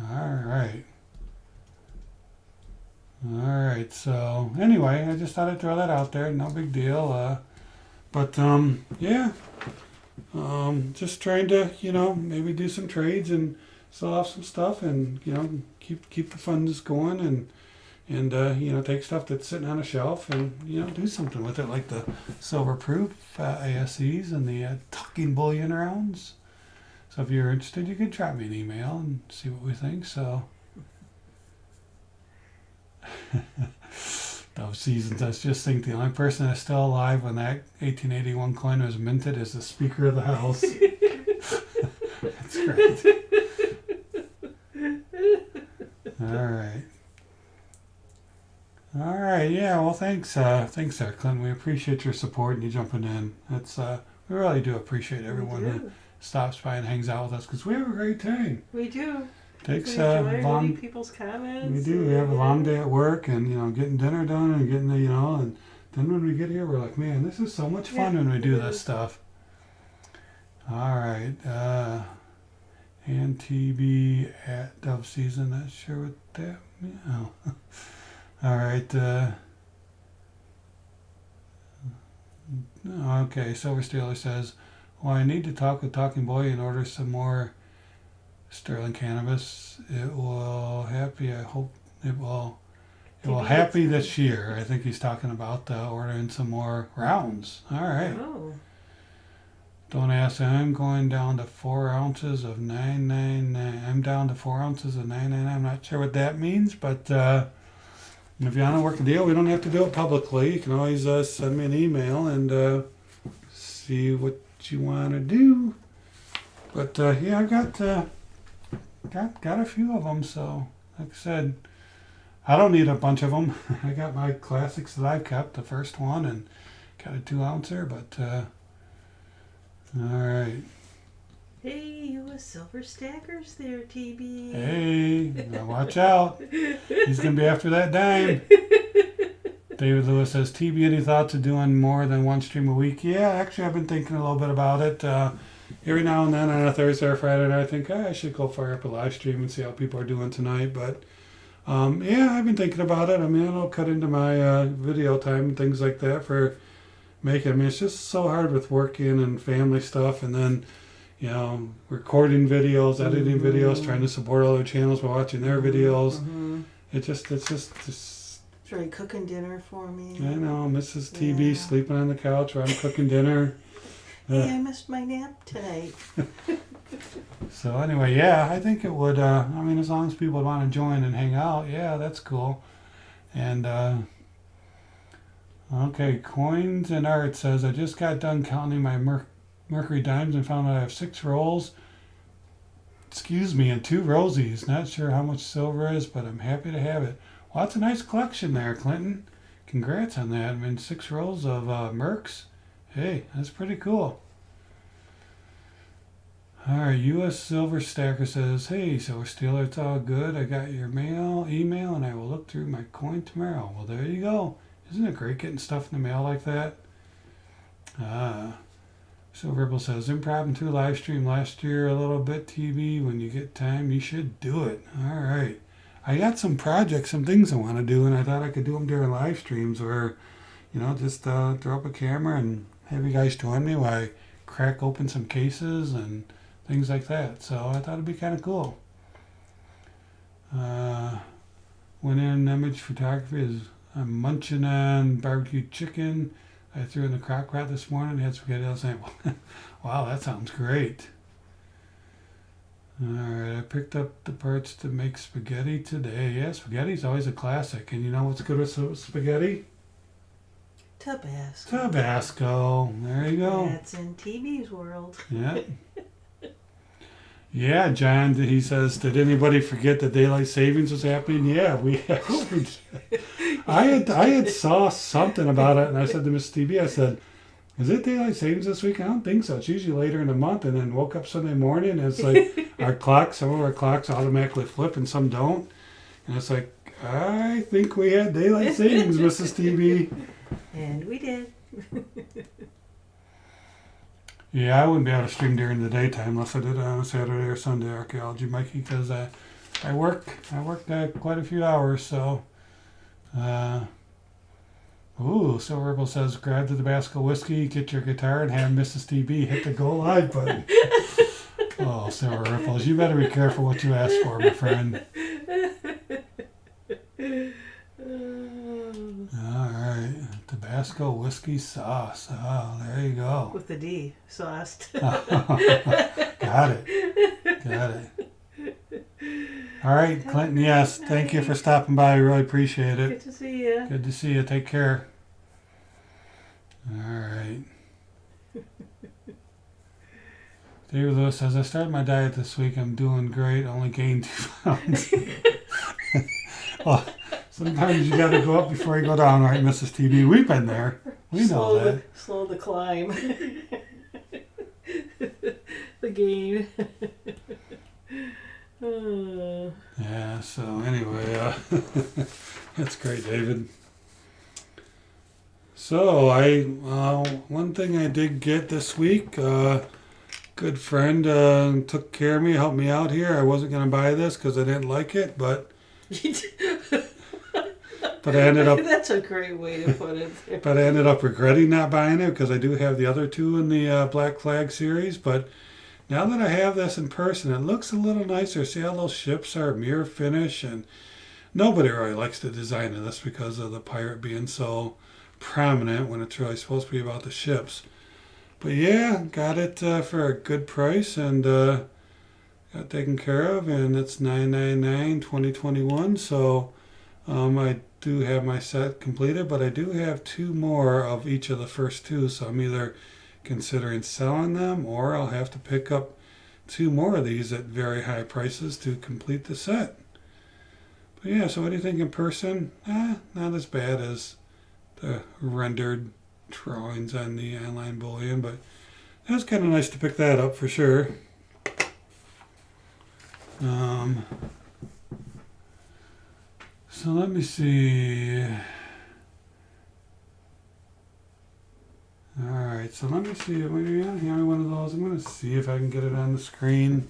All right. So anyway, I just thought I'd throw that out there. No big deal. Just trying to, maybe do some trades and sell off some stuff and, keep the funds going and take stuff that's sitting on a shelf and, do something with it, like the silver proof ASEs and the Talking Bullion rounds. So if you're interested, you could drop me an email and see what we think. So those seasons, I just think the only person that's still alive when that 1881 coin was minted is the Speaker of the House. That's great. All right. right. Yeah. Well, thanks. Thanks, there, Clint. We appreciate your support and you jumping in. It's we really do appreciate everyone who stops by and hangs out with us because we have a great time. We do. Takes we enjoy long. reading people's comments. We do. We have a long day at work, and getting dinner done and getting and then when we get here, we're like, man, this is so much fun when we do this stuff. All right. And TB at Dove Season. Not sure what that means. Oh. All right. Okay. Silver Steeler says, well, I need to talk with Talking Bullion and order some more Sterling cannabis. It will happy. I hope it will. It will happy this year. I think he's talking about ordering some more rounds. All right. Oh. Don't ask. I'm going down to 4 ounces of 999. I'm down to 4 ounces of 999. I'm not sure what that means, but if you want to work a deal, we don't have to do it publicly. You can always send me an email and see what you want to do. But yeah, I got a few of them. So, like I said, I don't need a bunch of them. I got my classics that I've kept, the first one, and got a 2 ouncer, but. All right. Hey, you a silver stackers there, TB. Hey, now watch out. He's going to be after that dime. David Lewis says, TB, any thoughts of doing more than one stream a week? Yeah, actually, I've been thinking a little bit about it. Every now and then on a Thursday or Friday night, I think I should go fire up a live stream and see how people are doing tonight. But, yeah, I've been thinking about it. I mean, it'll cut into my video time and things like that for making. I mean, it's just so hard with working and family stuff, and then, recording videos, editing videos, trying to support other channels by watching their videos. It's just. Try cooking dinner for me. I know, Mrs. TB sleeping on the couch while I'm cooking dinner. Hey, I missed my nap tonight. So anyway, yeah, I think it would. I mean, as long as people want to join and hang out, yeah, that's cool. And. Okay, Coins and Art says, I just got done counting my Mercury dimes and found out I have 6 rolls. And 2 rosies. Not sure how much silver is, but I'm happy to have it. Well, that's a nice collection there, Clinton. Congrats on that. I mean, 6 rolls of Mercs. Hey, that's pretty cool. All right, U.S. Silver Stacker says, hey, Silver Stealer, it's all good. I got your email, and I will look through my coin tomorrow. Well, there you go. Isn't it great getting stuff in the mail like that? Silver Ripple says, Impromptu live stream last year a little bit, TB. When you get time, you should do it. All right. I got some projects, some things I want to do, and I thought I could do them during live streams where, just throw up a camera and have you guys join me while I crack open some cases and things like that. So I thought it'd be kind of cool. Went in image photography is I'm munching on barbecue chicken. I threw in the crock pot this morning. Had spaghetti last night. Wow, that sounds great. All right, I picked up the parts to make spaghetti today. Yeah, spaghetti's always a classic. And you know what's good with spaghetti? Tabasco. Tabasco. There you go. That's in TB's world. Yeah. Yeah, John, he says, did anybody forget that daylight savings was happening? Yeah, we actually did. I had saw something about it, and I said to Miss TB, I said, is it daylight savings this week? I don't think so. It's usually later in the month, and then woke up Sunday morning, and it's like some of our clocks automatically flip, and some don't. And it's like, I think we had daylight savings, Mrs. TB. And we did. Yeah, I wouldn't be able to stream during the daytime unless I did it on a Saturday or Sunday archaeology, Mikey, because I work quite a few hours. So, Silver Ripple says, grab the Tabasco whiskey, get your guitar, and have Mrs. TB hit the go live button. Oh, Silver Ripples, you better be careful what you ask for, my friend. All right, Tabasco whiskey sauce. Oh, there you go. With the D, sauced. Got it. All right, Clinton, yes, thank you for stopping by. I really appreciate it. Good to see you. Good to see you. Take care. All right. David Lewis says, I started my diet this week. I'm doing great. Only gained 2 pounds. Well, Sometimes you got to go up before you go down, right, Mrs. TV? We've been there. We know that. Slow the climb. The gain. Yeah, so anyway, that's great, David. So one thing I did get this week, good friend took care of me, helped me out here. I wasn't going to buy this because I didn't like it, but I ended up. That's a great way to put it. But I ended up regretting not buying it because I do have the other two in the Black Flag series. But now that I have this in person, it looks a little nicer. See how those ships are mirror finish, and nobody really likes the design of this because of the pirate being so prominent when it's really supposed to be about the ships. But yeah, got it for a good price and got taken care of, and it's $9.99 2021. So I do have my set completed, but I do have two more of each of the first two, so I'm either considering selling them or I'll have to pick up two more of these at very high prices to complete the set. But yeah, so what do you think in person? Not as bad as the rendered drawings on the online bullion, but that's kind of nice to pick that up for sure. So let me see. Alright, so let me see. Hand me one of those. I'm going to see if I can get it on the screen.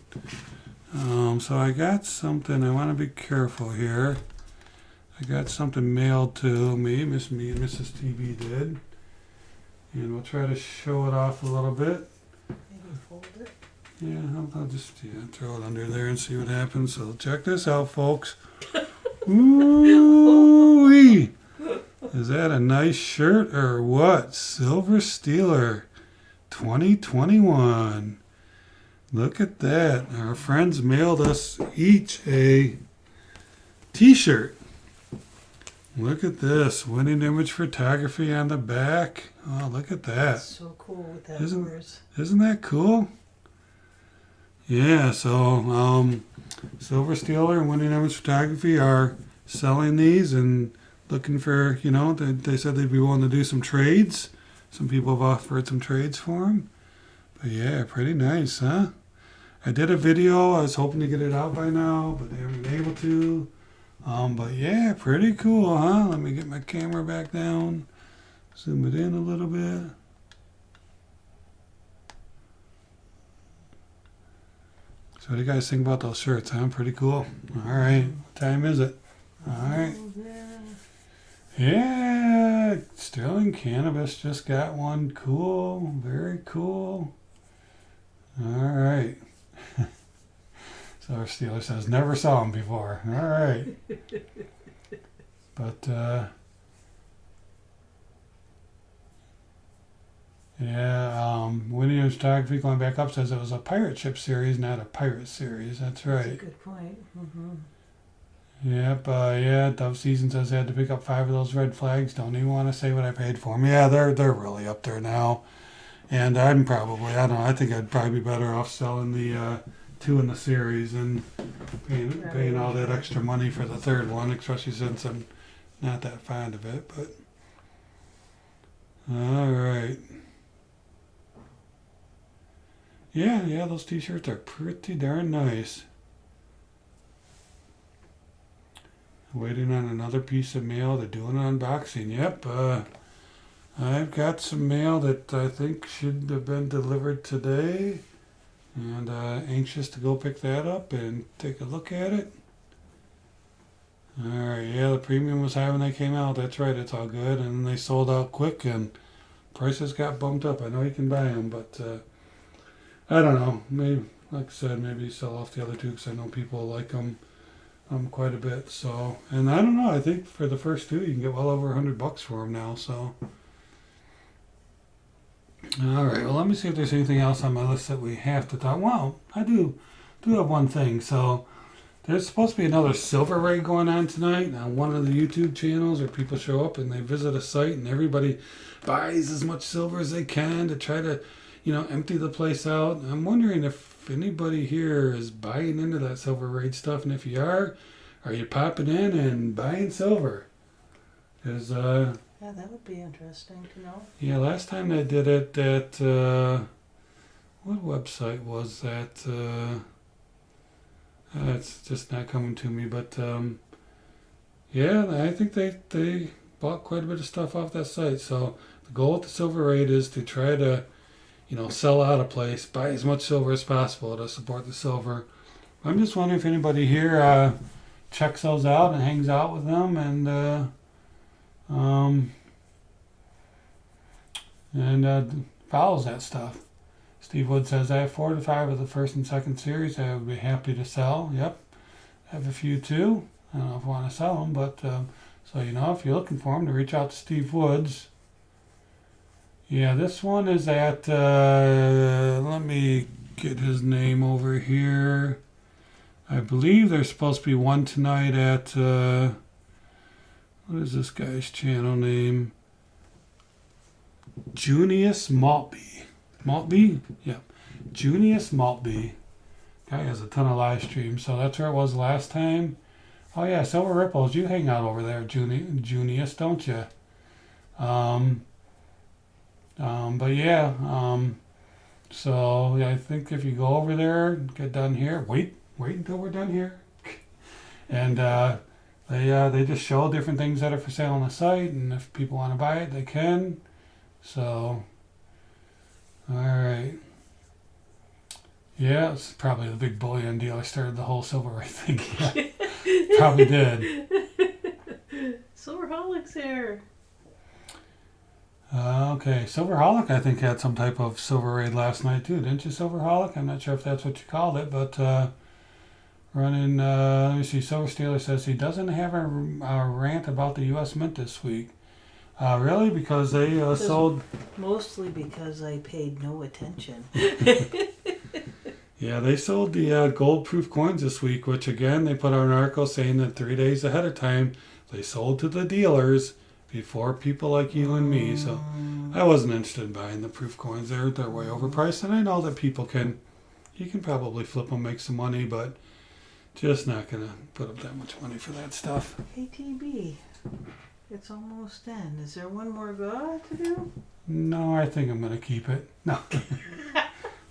So I got something. I want to be careful here. I got something mailed to me and Mrs. TV did. And we'll try to show it off a little bit. Maybe fold it. Yeah, I'll just throw it under there and see what happens. So check this out, folks. Ooh-wee! Is that a nice shirt or what? Silver Stealer 2021. Look at that. Our friends mailed us each a t-shirt. Look at this. Winning image photography on the back. Oh, look at that. That's so cool with that words. Isn't that cool? Yeah, so Silver Stealer and Winning Image Photography are selling these and looking for, they said they'd be willing to do some trades. Some people have offered some trades for them. But yeah, pretty nice, huh? I did a video. I was hoping to get it out by now, but they haven't been able to. But yeah, pretty cool, huh? Let me get my camera back down. Zoom it in a little bit. So what do you guys think about those shirts, huh? Pretty cool. All right. What time is it? All right. Yeah. Sterling Cannabis just got one. Cool. Very cool. All right. So our Steeler says, never saw them before. All right. But, Winnie Photography going back up says it was a pirate ship series, not a pirate series. That's right. That's a good point. Yep. Dove Season says they had to pick up 5 of those red flags. Don't even want to say what I paid for them. Yeah, they're really up there now. And I don't know, I think I'd probably be better off selling the 2 in the series and paying all that extra money for the third one, especially since I'm not that fond of it. But all right. Yeah, those t-shirts are pretty darn nice. Waiting on another piece of mail. They're doing an unboxing. Yep. I've got some mail that I think should have been delivered today. And anxious to go pick that up and take a look at it. Alright, yeah, the premium was high when they came out. That's right, it's all good. And they sold out quick and prices got bumped up. I know you can buy them, but I don't know. Maybe, like I said, maybe sell off the other two because I know people like them quite a bit. So, and I don't know. I think for the first 2, you can get well over $100 for them now. So, all right. Well, let me see if there's anything else on my list that we have to talk. Well, I do have one thing. So, there's supposed to be another silver raid going on tonight on one of the YouTube channels where people show up and they visit a site and everybody buys as much silver as they can to try to, empty the place out. I'm wondering if anybody here is buying into that silver raid stuff, and if you are are you popping in and buying silver? Because Yeah, that would be interesting to know. yeah, last time they did it at what website was that? It's just not coming to me, but yeah, I think they bought quite a bit of stuff off that site. So the goal with the silver rate is to try to, sell out a place, buy as much silver as possible to support the silver. I'm just wondering if anybody here checks those out and hangs out with them and follows that stuff. Steve Wood says, I have 4 to 5 of the first and second series I would be happy to sell. Yep. I have a few too. I don't know if I want to sell them, but so if you're looking for them, to reach out to Steve Woods. Yeah, this one is at, let me get his name over here. I believe there's supposed to be one tonight at, what is this guy's channel name? Junius Maltby. Maltby? Yeah. Junius Maltby. Guy has a ton of live streams, so that's where it was last time. Oh yeah, Silver Ripples, you hang out over there, Junius, don't you? But yeah, so yeah, I think if you go over there, get done here, wait until we're done here. And they just show different things that are for sale on the site, and if people want to buy it, they can. So, all right. Yeah, it's probably the big bullion deal. I started the whole silver rate thing. Yeah, probably did. Silverholic's here. Okay, Silverholic I think had some type of silver raid last night too, didn't you, Silverholic? I'm not sure if that's what you called it, but running, let me see, Silver Stealer says he doesn't have a rant about the U.S. Mint this week. Really? Because they sold... Mostly because I paid no attention. Yeah, they sold the gold-proof coins this week, which again, they put out an article saying that 3 days ahead of time, they sold to the dealers before people like you and me. So I wasn't interested in buying the proof coins. They're way overpriced, and I know that you can probably flip them, make some money, but just not going to put up that much money for that stuff. ATB, it's almost end. Is there one more go to do? No, I think I'm going to keep it. No.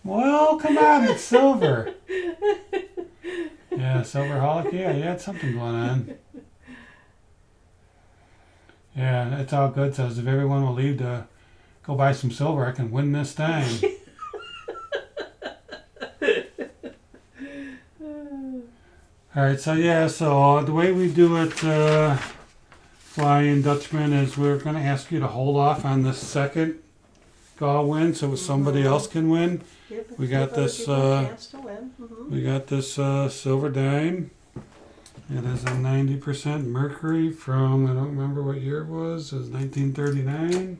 Well, come on, it's silver. Yeah, Silverholic, yeah, you had something going on. Yeah, it's all good. Says if everyone will leave to go buy some silver, I can win this time. All right, so yeah, so the way we do it, Flying Dutchman, is we're going to ask you to hold off on the second Gaw win, so somebody else can win. Yep, We got this. Chance to win. We got this silver dime. It is a 90% mercury from, I don't remember what year it was. It was 1939.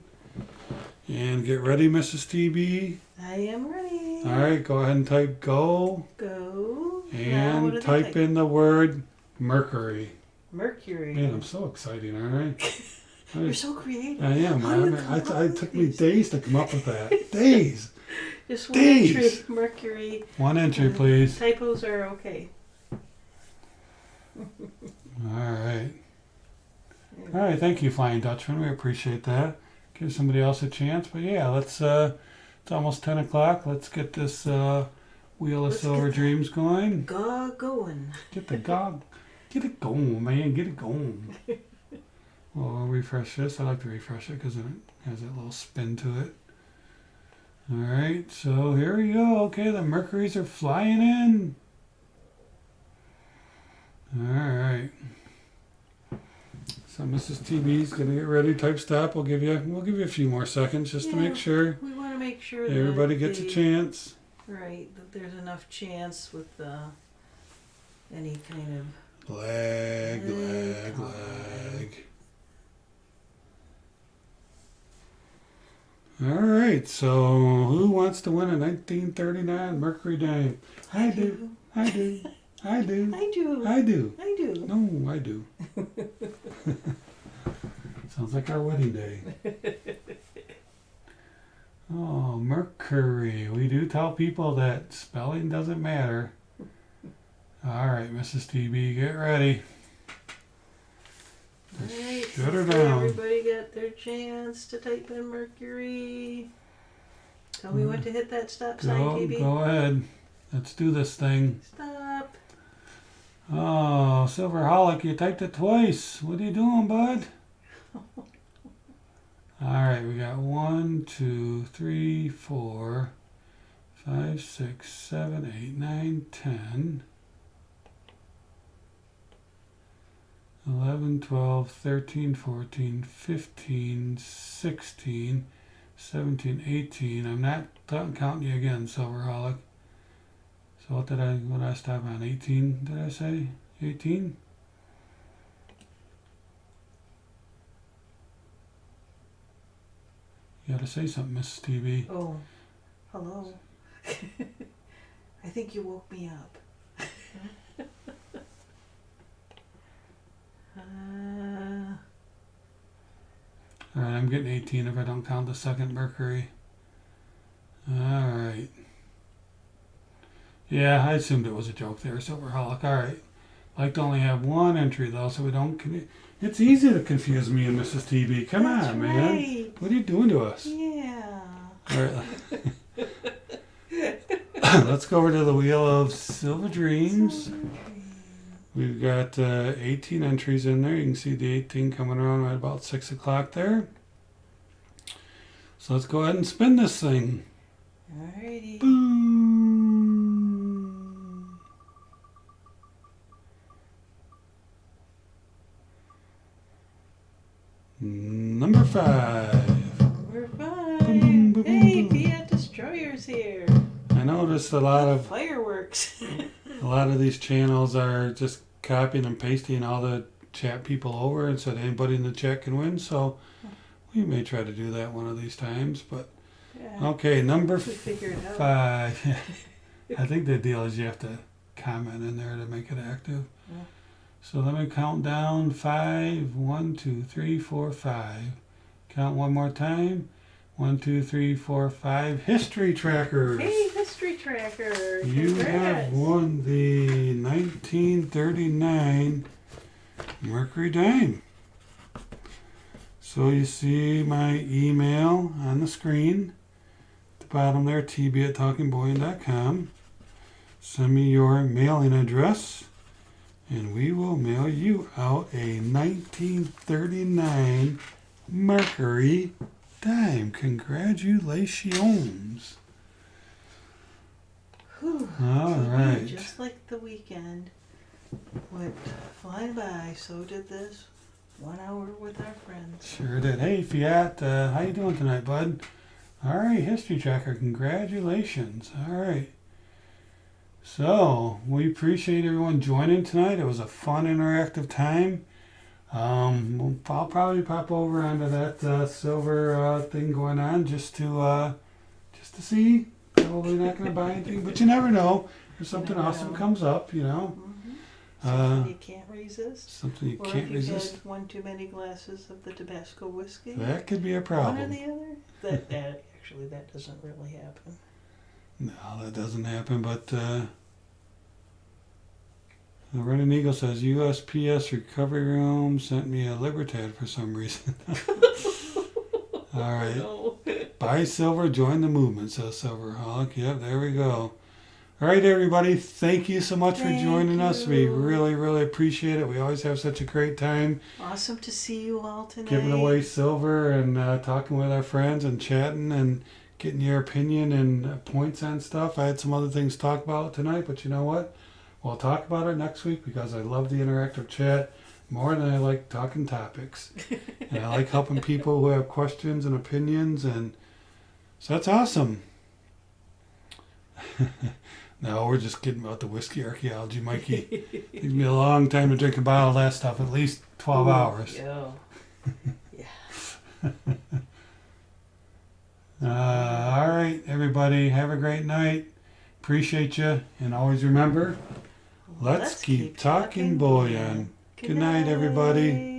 And get ready, Mrs. TB. I am ready. All right, go ahead and type go. Go. And type in the word Mercury. Mercury. Man, I'm so exciting, all right? You're so creative. I am. It took me days to come up with that. Days. Just one entry, Mercury. One entry, please. Typos are okay. All right. All right, thank you, Flying Dutchman. We appreciate that. Give somebody else a chance. But yeah, let's. It's almost 10 o'clock. Let's get this Wheel of Silver Dreams going. Going. Get the gog. Get it going, man. Get it going. Well, I'll refresh this. I like to refresh it because it has that little spin to it. All right, so here we go. Okay, the Mercuries are flying in. All right. So Mrs. TB's gonna get ready. Type stop. We'll give you a few more seconds just to make sure. We want to make sure everybody gets a chance. Right, that there's enough chance with any kind of lag. All right. So who wants to win a 1939 Mercury dime? I do. I do. I do. I do. I do. I do. No, I do. Sounds like our wedding day. Oh, Mercury. We do tell people that spelling doesn't matter. All right, Mrs. TB, get ready. Alright, Shut her so down. everybody got their chance to type in Mercury. Tell me when to hit that stop sign, TB. Go ahead. Let's do this thing. Stop. Oh, Silverholic, you typed it twice. What are you doing, bud? Alright, we got 1, 2, 3, 4, 5, 6, 7, 8, 9, 10, 11, 12, 13, 14, 15, 16, 17, 18. I'm not counting you again, Silverholic. So what did I stop on? 18, did I say? 18? You gotta say something, Mrs. TV. Oh, hello. I think you woke me up. Alright, I'm getting 18 if I don't count the second Mercury. Alright. Yeah, I assumed it was a joke there, Silverholic. Alright. Like to only have one entry though, so we don't... It's easy to confuse me and Mrs. TV. Come That's on, man. Right. What are you doing to us? Yeah. Alright. Let's go over to the Wheel of Silver Dreams. We've got 18 entries in there. You can see the 18 coming around right about 6 o'clock there. So let's go ahead and spin this thing. Alrighty. Boom. Number 5. Number 5. Boom, boom, Hey, boom, boom. Fiat Destroyer's here. I noticed a lot of Fireworks. these channels are just copying and pasting all the chat people over and said anybody in the chat can win. So we may try to do that one of these times. But Yeah. okay, number We figured it out. 5. I think the deal is you have to comment in there to make it active. Yeah. So let me count down 5. 1, 2, 3, 4, 5. Count one more time. 1, 2, 3, 4, 5. History trackers. Hey, History Tracker. You Congrats. have won the 1939 Mercury Dime. So you see my email on the screen. At the bottom there, tb@talkingbullion.com. Send me your mailing address, and we will mail you out a 1939 Mercury Dime. Congratulations. Whew. All TV, right. Just like the weekend went flying by, so did this 1 hour with our friends. Sure did. Hey, Fiat, how you doing tonight, bud? All right, History Tracker, congratulations. All right. So, we appreciate everyone joining tonight. It was a fun, interactive time. I'll probably pop over onto that silver thing going on just to see. Probably not going to buy anything, but you never know. If something never awesome know. comes up, you know. Something you can't resist. Something you Or can't if you resist. had one too many glasses of the Tabasco whiskey. That could be a One or problem. the other. That actually that doesn't really happen. No, that doesn't happen, but the Running Eagle says USPS recovery room sent me a Libertad for some reason. All right. No. Buy silver, join the movement, says Silverholic. Yep, there we go. All right, everybody. Thank you so much for Thank joining us. We you. really, really appreciate it. We always have such a great time Awesome to see you all tonight. giving away silver and talking with our friends and chatting and getting your opinion and points on stuff. I had some other things to talk about tonight, but you know what? We'll talk about it next week because I love the interactive chat more than I like talking topics. And I like helping people who have questions and opinions, and so that's awesome. No, we're just kidding about the whiskey archaeology, Mikey. Takes me a long time to drink a bottle of that stuff, at least 12 hours. Yeah. All right, everybody, have a great night. Appreciate you, and always remember, let's keep talking bullion. Good night, everybody.